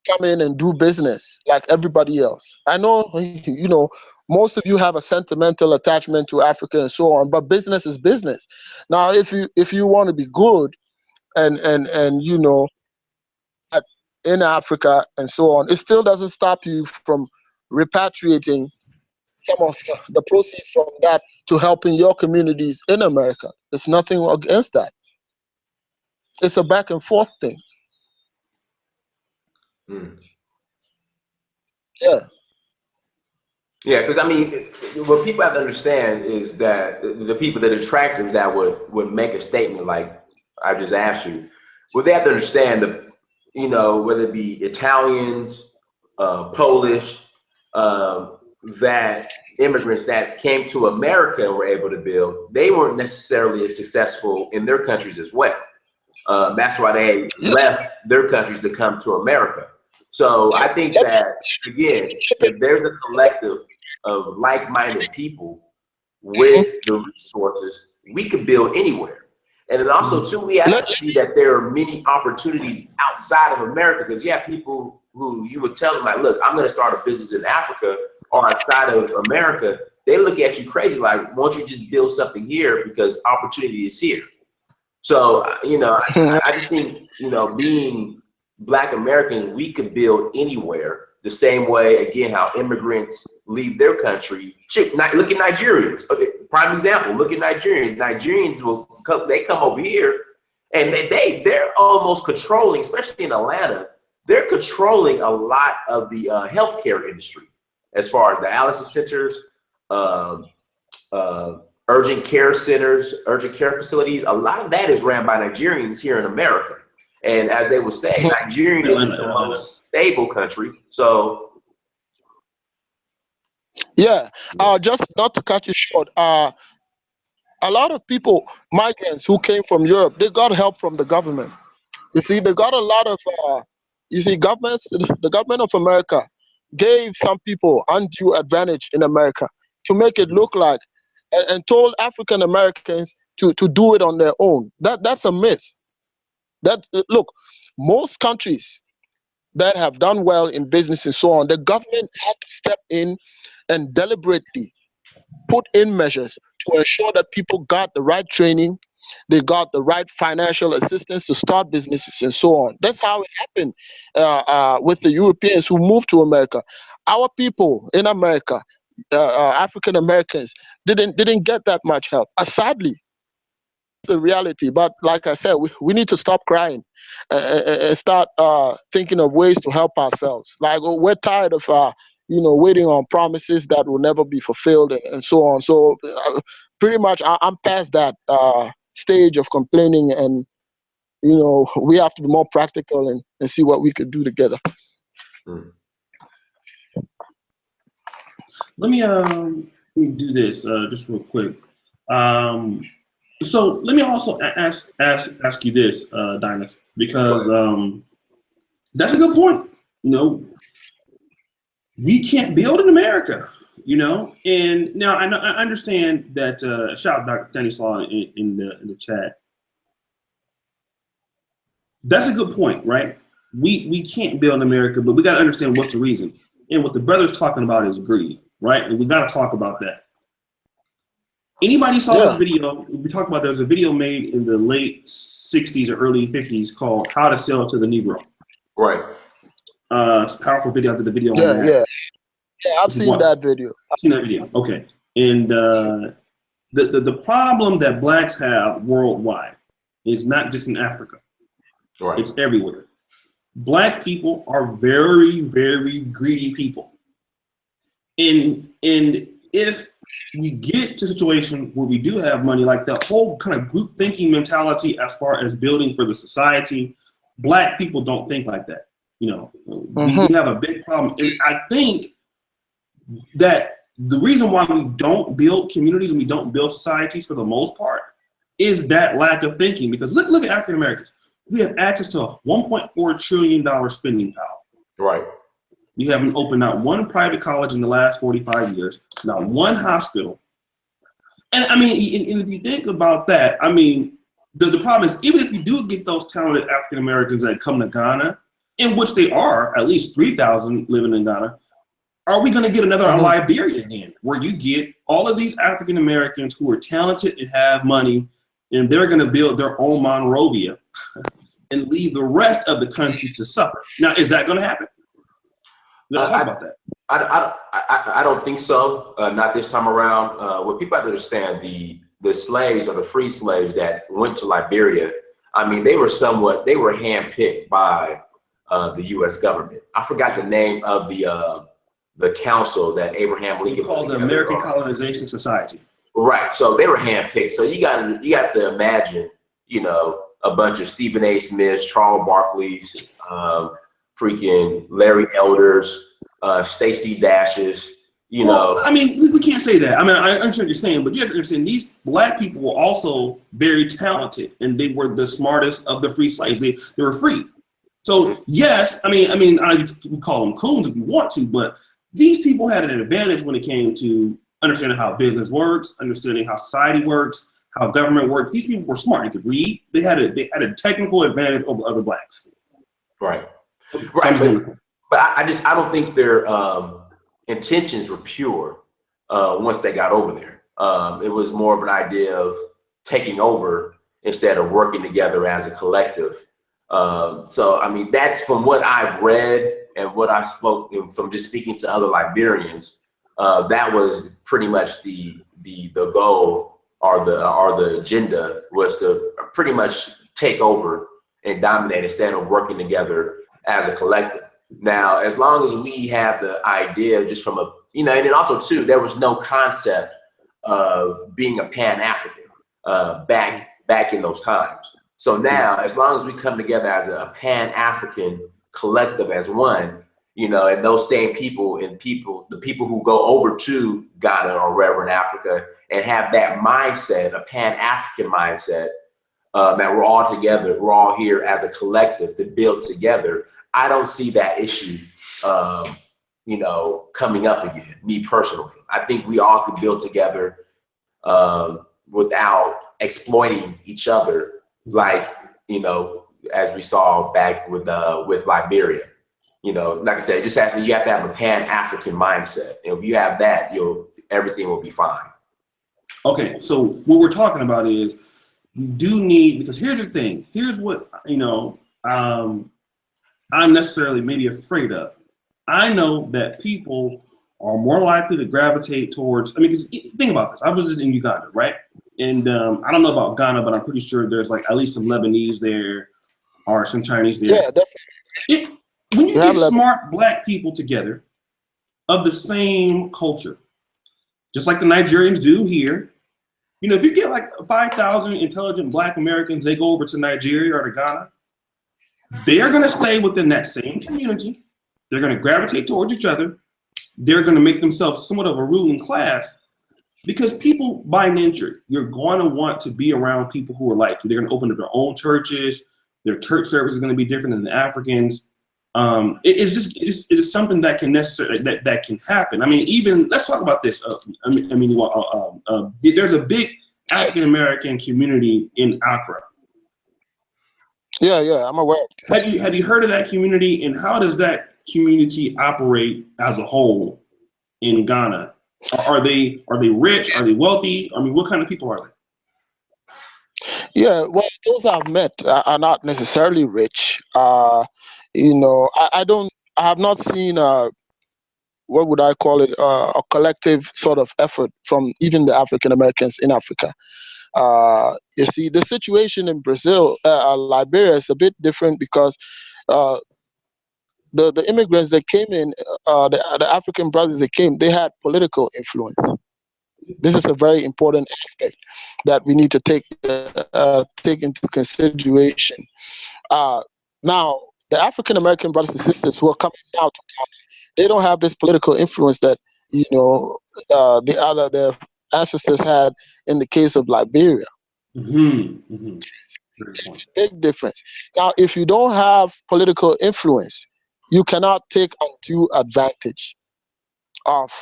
come in and do business like everybody else? I know, you know, most of you have a sentimental attachment to Africa and so on, but business is business. Now, if you want to be good and you know, in Africa and so on, it still doesn't stop you from repatriating some of the proceeds from that to helping your communities in America. There's nothing against that. It's a back and forth thing. Yeah. Yeah, because I mean, what people have to understand is that the people, the detractors that would make a statement like I just asked you, well, they have to understand that, you know, whether it be Italians, Polish, that immigrants that came to America and were able to build, they weren't necessarily as successful in their countries as well. That's why they left their countries to come to America. So I think that, again, if there's a collective of like-minded people with the resources, we could build anywhere. And then also, too, we have to see that there are many opportunities outside of America, because you have people who you would tell them, like, look, I'm going to start a business in Africa or outside of America. They look at you crazy, like, why don't you just build something here because opportunity is here? So, you know, I just think, you know, being Black Americans, we could build anywhere the same way, again, how immigrants leave their country. Look at Nigerians. Okay, prime example, look at Nigerians. Nigerians they come over here and they're almost controlling, especially in Atlanta, they're controlling a lot of the healthcare industry as far as dialysis centers, urgent care centers, urgent care facilities. A lot of that is ran by Nigerians here in America. And as they would say, Nigeria isn't the most stable country. So, yeah, just not to cut you short, a lot of people, migrants who came from Europe, they got help from the government. You see, they got a lot of, you see, the government of America gave some people undue advantage in America to make it look like, and told African Americans to do it on their own. That's a myth. Look, most countries that have done well in business and so on, the government had to step in and deliberately put in measures to ensure that people got the right training, they got the right financial assistance to start businesses and so on. That's how it happened with the Europeans who moved to America. Our people in America, African Americans, didn't get that much help. Sadly, the reality. But like I said, we need to stop crying and start thinking of ways to help ourselves. Like, we're tired of waiting on promises that will never be fulfilled, and so on. So pretty much I'm past that stage of complaining, and we have to be more practical and see what we could do together. Let me do this just real quick. So let me also ask you this, Dynas, because that's a good point. We can't build in America, and now I understand that. Shout out Dr. Stanislaw in the chat. That's a good point, right? We can't build in America, but we got to understand what's the reason. And what the brother's talking about is greed, right? And we got to talk about that. Anybody saw this video? We talked about there's a video made in the late 60s or early 50s called "How to Sell to the Negro." Right. It's a powerful video. I did the video on that. Yeah, I've seen that video. I've seen that video. Okay. And the problem that blacks have worldwide is not just in Africa. Right. It's everywhere. Black people are very, very greedy people. And if we get to a situation where we do have money, like the whole kind of group thinking mentality as far as building for the society, black people don't think like that. We have a big problem. And I think that the reason why we don't build communities and we don't build societies for the most part is that lack of thinking. Because look at African Americans. We have access to a $1.4 trillion spending power. Right. We haven't opened not one private college in the last 45 years, not one hospital. And I mean, and if you think about that, I mean, the problem is, even if you do get those talented African Americans that come to Ghana, in which they are, at least 3,000 living in Ghana, are we going to get another Liberia again, where you get all of these African Americans who are talented and have money, and they're going to build their own Monrovia and leave the rest of the country to suffer? Now, is that going to happen? Let's talk about that. I don't think so. Not this time around. What people have to understand, the slaves or the free slaves that went to Liberia, I mean, they were handpicked by the U.S. government. I forgot the name of the council that Abraham Lincoln. It's called the American Colonization Society. Right. So they were handpicked. So you got to imagine, a bunch of Stephen A. Smiths, Charles Barkley's, freaking Larry Elders, Stacey Dashes, Well, I mean, we can't say that. I mean, I understand what you're saying, but you have to understand these black people were also very talented, and they were the smartest of the free slaves. They were free. So yes, I mean, we call them coons if you want to, but these people had an advantage when it came to understanding how business works, understanding how society works, how government works. These people were smart. They could read. They had a technical advantage over other blacks. Right. Right. But I don't think their intentions were pure once they got over there. It was more of an idea of taking over instead of working together as a collective. So, I mean, that's from what I've read and what I spoke from just speaking to other Liberians. That was pretty much the goal or the agenda, was to pretty much take over and dominate instead of working together as a collective. Now, as long as we have the idea just from and then also too, there was no concept of being a Pan-African back in those times. So now, as long as we come together as a Pan-African collective as one, and those same people the people who go over to Ghana or wherever in Africa and have that mindset, a Pan-African mindset, that we're all together, we're all here as a collective to build together. I don't see that issue, coming up again, me personally. I think we all could build together without exploiting each other, like, as we saw back with Liberia. Like I said, you have to have a Pan-African mindset. And if you have that, everything will be fine. Okay, so what we're talking about is you do need, because here's the thing. Here's what, I'm necessarily maybe afraid of. I know that people are more likely to gravitate towards, because think about this. I was just in Uganda, right? And I don't know about Ghana, but I'm pretty sure there's at least some Lebanese there or some Chinese there. Yeah, definitely. When you get smart black people together of the same culture, just like the Nigerians do here. You know, if you get like 5,000 intelligent Black Americans, they go over to Nigeria or to Ghana, they are going to stay within that same community. They're going to gravitate towards each other. They're going to make themselves somewhat of a ruling class, because people by nature, you're going to want to be around people who are like you. They're going to open up their own churches. Their church service is going to be different than the Africans. It is something that can necessarily that can happen. I mean, even let's talk about this. There's a big African American community in Accra. Yeah, I'm aware. Have you heard of that community, and how does that community operate as a whole in Ghana? Are they rich? Are they wealthy? I mean, what kind of people are they? Yeah, well, those I've met are not necessarily rich. You know, I have not seen what would I call it, a collective sort of effort from even the African Americans in Africa. You see, the situation in Brazil, Liberia is a bit different, because the immigrants that came in, the African brothers that came, they had political influence. This is a very important aspect that we need to take into consideration. Now, the African American brothers and sisters who are coming now to Ghana, they don't have this political influence that, you know, their ancestors had in the case of Liberia. Big difference. Now, if you don't have political influence, you cannot take undue advantage of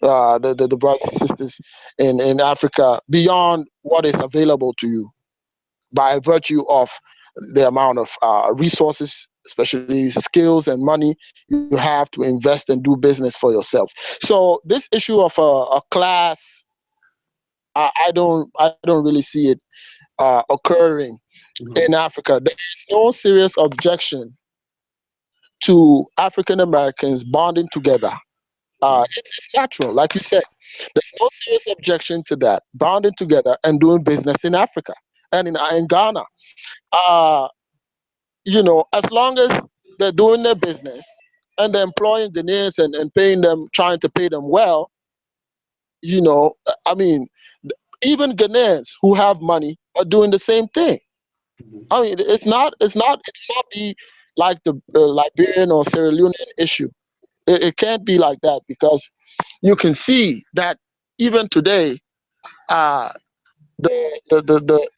the brothers and sisters in Africa beyond what is available to you, by virtue of the amount of resources, especially skills and money you have to invest and do business for yourself. So this issue of a class, I don't really see it occurring in Africa. There is no serious objection to African Americans bonding together. It's natural, like you said. There's no serious objection to that, bonding together and doing business in Africa and in Ghana. You know, as long as they're doing their business and they're employing Ghanaians and paying them, trying to pay them well, you know, I mean, even Ghanaians who have money are doing the same thing. I mean, it will not be like the Liberian or Sierra Leonean issue. It can't be like that, because you can see that even today, the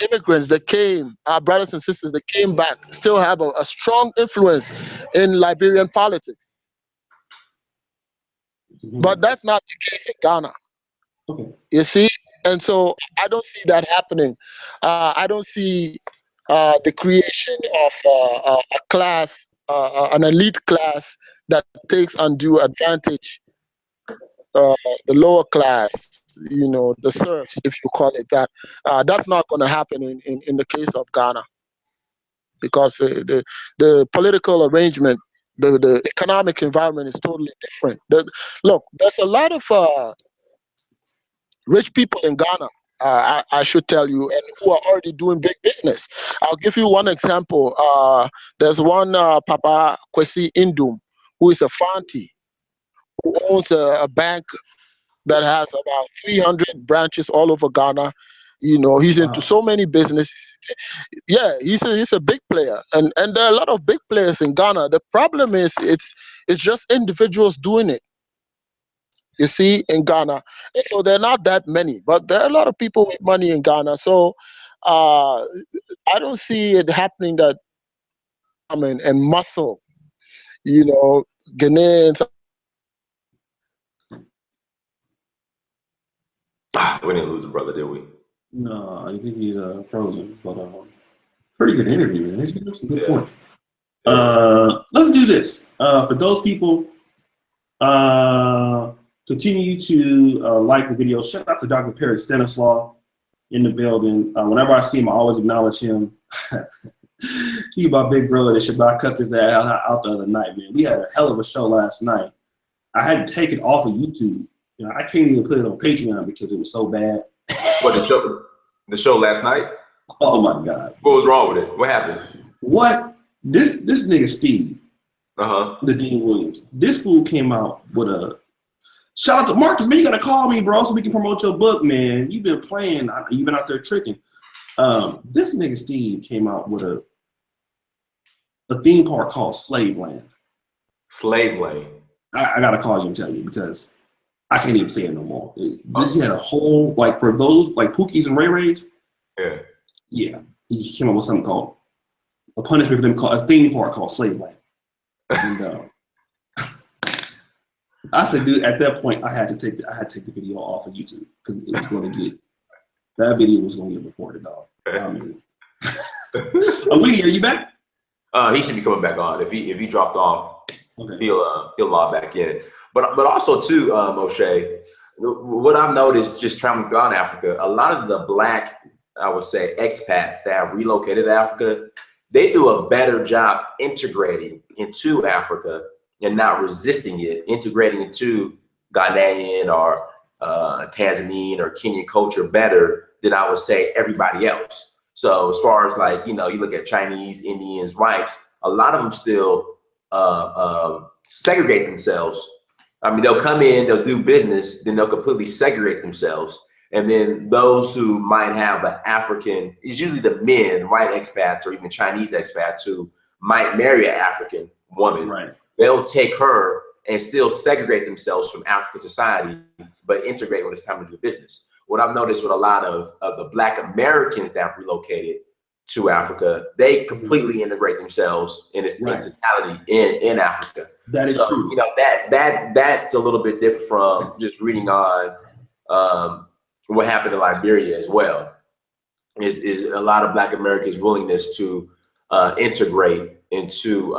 immigrants that came, our brothers and sisters that came back, still have a strong influence in Liberian politics. But that's not the case in Ghana. You see? And so I don't see that happening. I don't see the creation of a class, an elite class that takes undue advantage, the lower class, you know, the serfs, if you call it that. That's not going to happen in the case of Ghana, because the political arrangement, the economic environment is totally different. Look, there's a lot of rich people in Ghana, I should tell you, and who are already doing big business. I'll give you one example. There's one Papa Kwesi Indum, who is a Fanti, who owns a bank that has about 300 branches all over Ghana. You know, he's into so many businesses. Yeah, he's a big player, and there are a lot of big players in Ghana. The problem is it's just individuals doing it. You see, in Ghana, and so there are not that many, but there are a lot of people with money in Ghana. So I don't see it happening that and muscle, you know, Ghanaians. We didn't lose the brother, did we? No, I think he's frozen, but pretty good interview, man. He's giving some good points. Let's do this. For those people, continue to like the video. Shout out to Dr. Perry Stanislaw in the building. Whenever I see him, I always acknowledge him. He's my big brother that should not cut his ass out the other night, man. We had a hell of a show last night. I had to take it off of YouTube. You know, I can't even put it on Patreon because it was so bad. What, the show last night? Oh my God. What was wrong with it? What happened? What? This nigga Steve, the Dean Williams, this fool came out with a Shout out to Marcus, man. You gotta call me, bro, so we can promote your book, man. You've been playing. You've been out there tricking. This nigga Steve came out with a theme park called Slave Land. Slave Land. I gotta call you and tell you because I can't even say it no more. He had a whole, like, for those like Pookies and Ray Rays. Yeah. Yeah. He came up with something called a punishment for them, called a theme park called Slave Land. And I said, dude, at that point, I had to take the video off of YouTube because it was going to get that video was going to get reported, dog. I mean, Awini, are you back? He should be coming back on. If he dropped off, okay. He'll log back in. But also too, Oshay, what I've noticed just traveling around Africa, a lot of the Black, I would say, expats that have relocated to Africa, they do a better job integrating into Africa and not resisting it, integrating into Ghanaian or Tanzanian or Kenyan culture better than I would say everybody else. So as far as like, you look at Chinese, Indians, whites, a lot of them still segregate themselves. I mean, they'll come in, they'll do business, then they'll completely segregate themselves. And then those who might have an African, it's usually the men, white expats or even Chinese expats who might marry an African woman. Right. They'll take her and still segregate themselves from African society, but integrate when it's time to do business. What I've noticed with a lot of the Black Americans that have relocated to Africa, they completely integrate themselves in its totality in Africa. That is true. That's a little bit different from just reading on what happened in Liberia as well. Is a lot of Black Americans' willingness to integrate into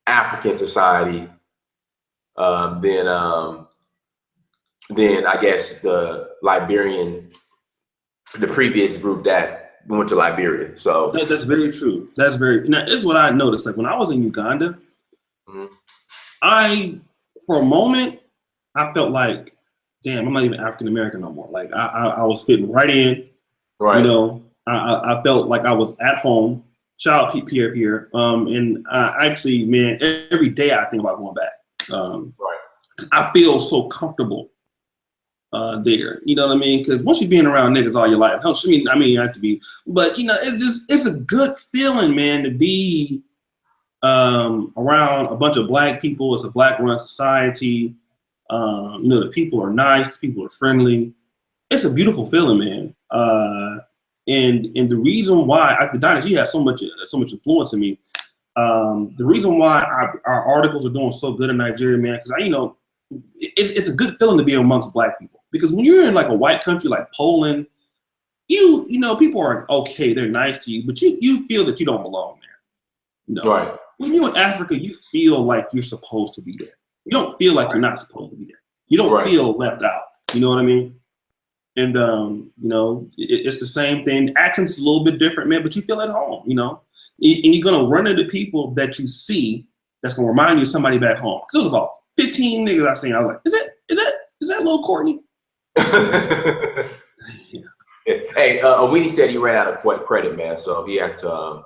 African society than I guess the previous group that went to Liberia. So that's very true. That's very. Now, this is what I noticed. Like when I was in Uganda, for a moment, I felt like, damn, I'm not even African American no more. Like I was fitting right in. Right. I felt like I was at home. Shout out Pierre. And actually, man, every day I think about going back. Right. I feel so comfortable there. You know what I mean? Because once you've been around niggas all your life, I mean, you have to be. But it's a good feeling, man, to be around a bunch of Black people. It's a Black-run society. The people are nice. The people are friendly. It's a beautiful feeling, man. And the reason why the Dynasty has so much influence in me. The reason why our articles are doing so good in Nigeria, man, because it's a good feeling to be amongst Black people. Because when you're in like a white country like Poland, people are okay, they're nice to you, but you feel that you don't belong there. Right. When you're in Africa, you feel like you're supposed to be there. You don't feel like you're not supposed to be there. You don't feel left out. You know what I mean? And it's the same thing. The accent's a little bit different, man, but you feel at home, and you're gonna run into people that you see that's gonna remind you of somebody back home. Because there was about 15 niggas I seen. I was like, is that little Courtney? Yeah. Hey, Awini said he ran out of credit, man, so he has to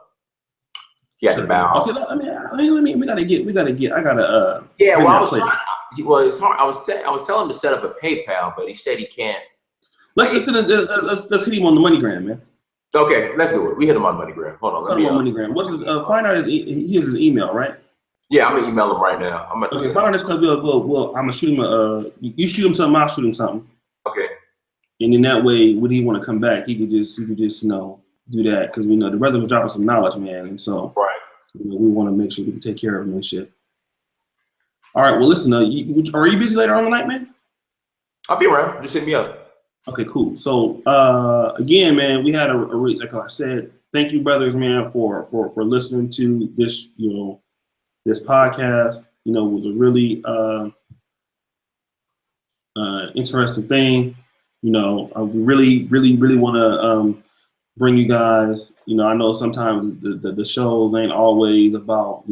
bow. Okay, we gotta get. I gotta. Yeah, well, I was trying. Well, it's hard. I was telling him to set up a PayPal, but he said he can't. Let's hit him on the MoneyGram, man. Okay, let's do it. We hit him on MoneyGram. Hold on, let me MoneyGram. What's his? Find out he has his email, right? Yeah, I'm gonna email him right now. Find out this stuff. I'm gonna shoot him. You shoot him something. I'll shoot him something. Okay. And in that way, when he want to come back, he could just do that because we know the brother was dropping some knowledge, man, and so we want to make sure we can take care of him and shit. All right. Well, listen. Are you busy later on tonight, man? I'll be around. Just hit me up. Okay, cool. So again, man, we had like I said, thank you, brothers, man, for listening to this, this podcast. It was a really interesting thing. I really want to bring you guys. I know sometimes the shows ain't always about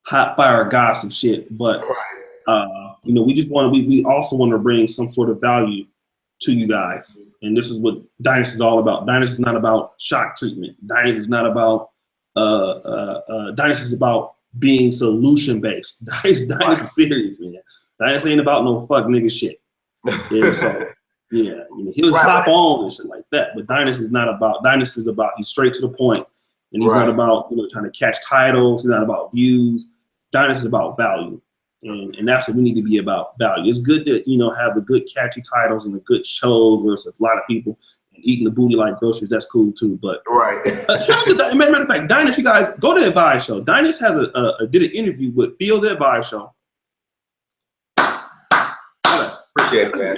hot fire gossip shit, but we also want to bring some sort of value to you guys, and this is what Dynasty is all about. Dynasty is not about shock treatment. Dynasty is not about Dynasty is about being solution based. Dynasty is serious, man. Dynasty ain't about no fuck nigga shit. And so, yeah, you know, he'll hop on and shit like that. But Dynasty is not about. Dynasty is about. He's straight to the point, and he's not about, you know, trying to catch titles. He's not about views. Dynasty is about value, and that's what we need to be about. Value. It's good to, you know, have the good catchy titles and the good shows where it's a lot of people and eating the booty like groceries. That's cool too. But shout out to matter of fact, Dynasty, you guys go to the Advice Show. Dynasty has did an interview with Phil the Advice Show. Appreciate it, man.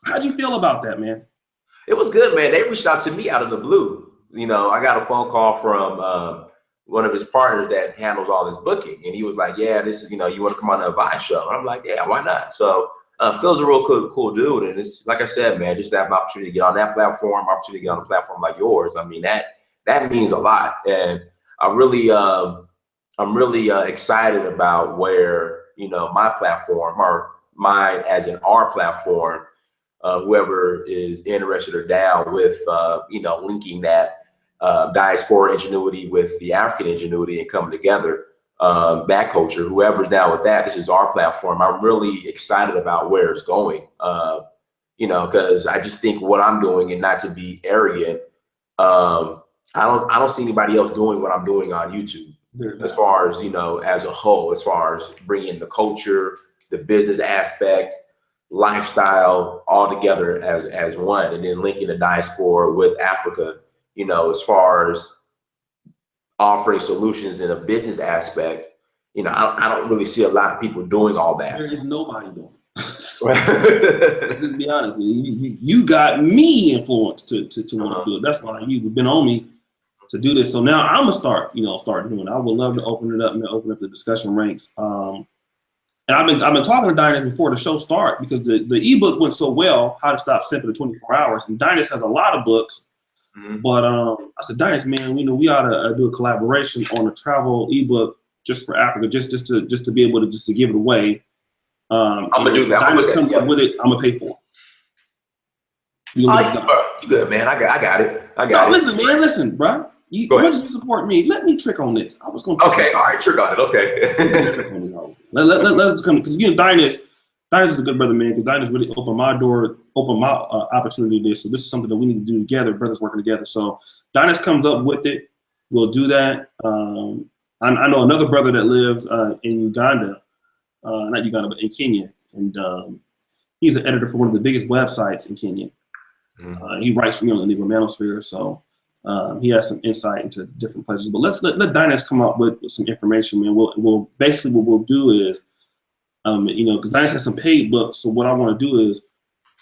How'd you feel about that, man? It was good, man. They reached out to me out of the blue. You know, I got a phone call from one of his partners that handles all this booking, and he was like, "Yeah, this is, you know, you want to come on the Advice Show?" And I'm like, "Yeah, why not?" So Phil's a real cool dude, and it's like I said, man, just to have an opportunity to get on that platform, opportunity to get on a platform like yours. I mean, that means a lot, and I'm really excited about where, you know, my platform, or mine as in our platform, whoever is interested or down with, you know, linking that diaspora ingenuity with the African ingenuity and coming together, that culture, whoever's down with that, this is our platform. I'm really excited about where it's going, you know, because I just think what I'm doing, and not to be arrogant, I don't see anybody else doing what I'm doing on YouTube, as far as, you know, as a whole, as far as bringing the culture, the business aspect, lifestyle all together as one, and then linking the diaspora with Africa, you know, as far as offering solutions in a business aspect. You know, I don't really see a lot of people doing all that. There is nobody doing it. Let's just be honest. You got me influenced to want to do it. That's why you've been on me to do this. So now I'm gonna start doing it. I would love to open it up and open up the discussion ranks. And I've been talking to Dynasty before the show started, because the ebook went so well, How to Stop Simping in 24 Hours. And Dynasty has a lot of books, but I said, Dynasty, man, we ought to do a collaboration on a travel ebook just for Africa, just to be able to give it away. I'm gonna do that. Dynasty comes up with it. I'm gonna pay for it. You good, man? I got it. Listen, bro. Why did you support me? Let me trick on this. I was going to. Okay, all right, trick on it. Okay. Let's come, because again, Dynasty is a good brother, man. Because Dynasty really opened my door, opened my opportunity to this. So this is something that we need to do together. Brothers working together. So Dynasty comes up with it. We'll do that. I know another brother that lives in Uganda, not Uganda, but in Kenya, and he's an editor for one of the biggest websites in Kenya. He writes for me on the Negro Manosphere, so. He has some insight into different places, but let Dynasty come up with some information, man. We'll basically what we'll do is, you know, because Dynasty has some paid books. So what I want to do is,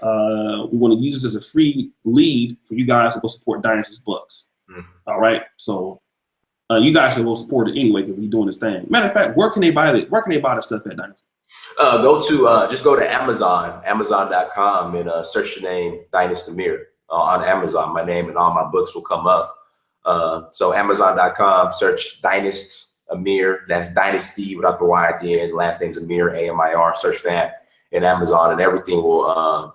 we want to use this as a free lead for you guys to go support Dynasty's books. All right, so you guys should go support it anyway, because he's doing this thing. Matter of fact, where can they buy it? Where can they buy the stuff at Dynasty? Just go to Amazon.com, and search the name Dynasty Amir. On Amazon, my name and all my books will come up. So Amazon.com, search Dynasty Amir. That's Dynasty without the Y at the end. Last name's Amir, A-M-I-R. Search that in Amazon, and everything will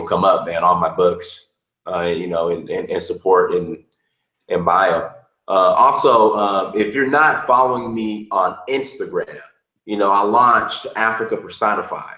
come up, man. All my books, you know, and support and buy them. Also, if you're not following me on Instagram, you know, I launched Africa Personified.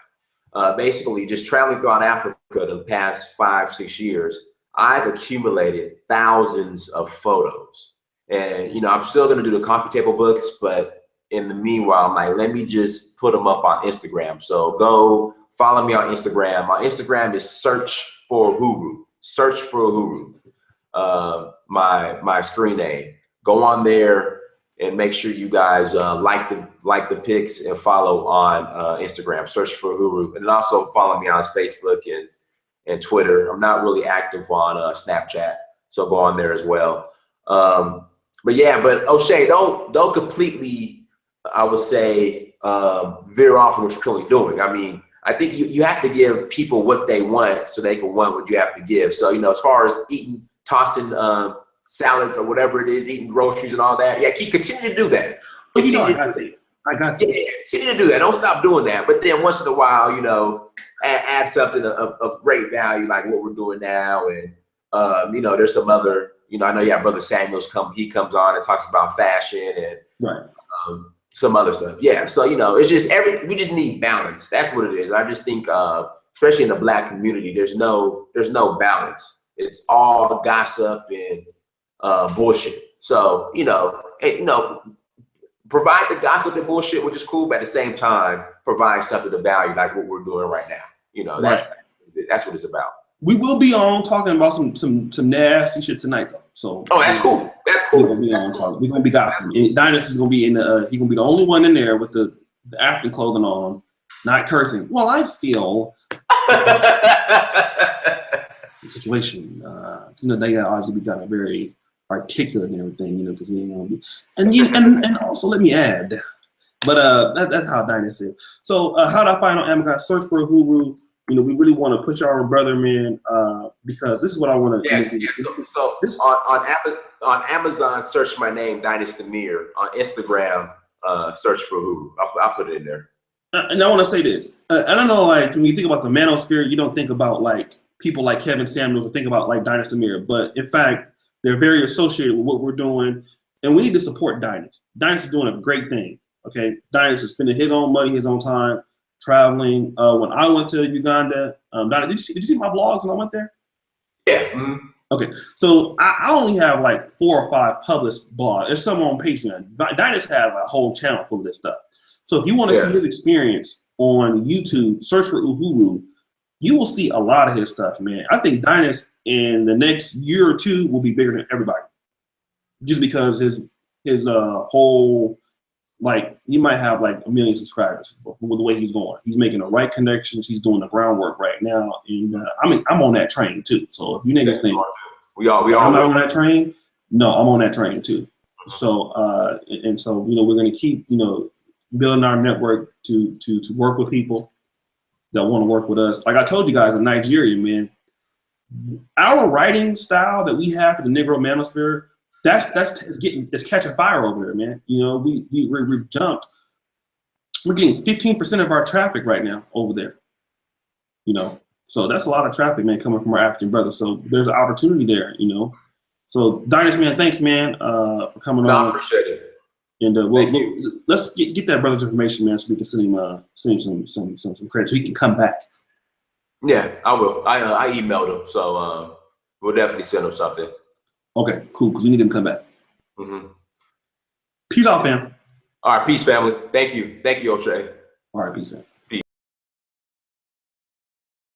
Basically just traveling throughout Africa the past 5-6 years, I've accumulated thousands of photos. And, you know, I'm still going to do the coffee table books, but in the meanwhile, I'm like, let me just put them up on Instagram. So go follow me on Instagram. My Instagram is Search for Uhuru. Search for Uhuru, my screen name. Go on there and make sure you guys like the pics and follow on Instagram. Search for Uhuru, and also follow me on Facebook and Twitter. I'm not really active on Snapchat, so go on there as well. But Oshay, don't completely, I would say, veer off from what you're currently doing. I mean, I think you have to give people what they want so they can want what you have to give. So, you know, as far as tossing salads or whatever it is, eating groceries and all that, continue to do that. I got you. Yeah, continue to do that. Don't stop doing that. But then once in a while, you know, add something of great value, like what we're doing now. And you know, there's some other, you know, I know you have Brother Samuels he comes on and talks about fashion, and some other stuff. Yeah. So, you know, it's just we just need balance. That's what it is. I just think, especially in the Black community, there's no balance. It's all gossip and bullshit. So, you know, provide the gossip and bullshit, which is cool, but at the same time, provide something of value like what we're doing right now. You know, that's what it's about. We will be on talking about some nasty shit tonight, though. So that's cool. That's cool. We're gonna be on talking. We're gonna be gossiping. Dynasty's gonna be in the. He's gonna be the only one in there with the African clothing on, not cursing. Well, I feel the situation. You know, they gotta obviously be kind of very articulate and everything. You know, because he ain't gonna be. And also let me add, but that's how Dynasty is. So how do I find on Amazon? Search for Uhuru. You know, we really want to push our brother, man, because this is what I want to do. Yes. So on Amazon, search my name, Dynasty Mir. On Instagram, search for who. I'll put it in there. And I want to say this. I don't know, like, when you think about the manosphere, you don't think about, like, people like Kevin Samuels or think about, like, Dynasty Mir. But, in fact, they're very associated with what we're doing. And we need to support Dynasty. Dynasty's doing a great thing, okay? Dynasty's spending his own money, his own time, traveling. When I went to Uganda, did you see my vlogs when I went there? Yeah. Mm-hmm. Okay, so I only have like 4 or 5 published blogs. There's some on Patreon. Dynasty has a whole channel full of this stuff. So if you want to see his experience on YouTube, search for Uhuru. You will see a lot of his stuff, man. I think Dynasty in the next year or 2 will be bigger than everybody, just because his whole, like, he might have like 1 million subscribers with the way he's going. He's making the right connections. He's doing the groundwork right now. And I mean, I'm on that train too. So if you niggas think we all I'm not on that train, no, I'm on that train too. So and so, you know, we're gonna keep, you know, building our network to work with people that want to work with us. Like I told you guys in Nigeria, man, our writing style that we have for the Negro manosphere, it's catching fire over there, man. You know, we've jumped. We're getting 15% of our traffic right now over there. You know, so that's a lot of traffic, man, coming from our African brothers. So there's an opportunity there, you know. So Dynasty, man, thanks, man, for coming on. I appreciate it. And let's get that brother's information, man, so we can send him some credit so he can come back. Yeah, I will. I emailed him, so we'll definitely send him something. Okay, cool, because we need him to come back. Mm-hmm. Peace out, fam. All right, peace, family. Thank you, Oshay. All right, peace, fam.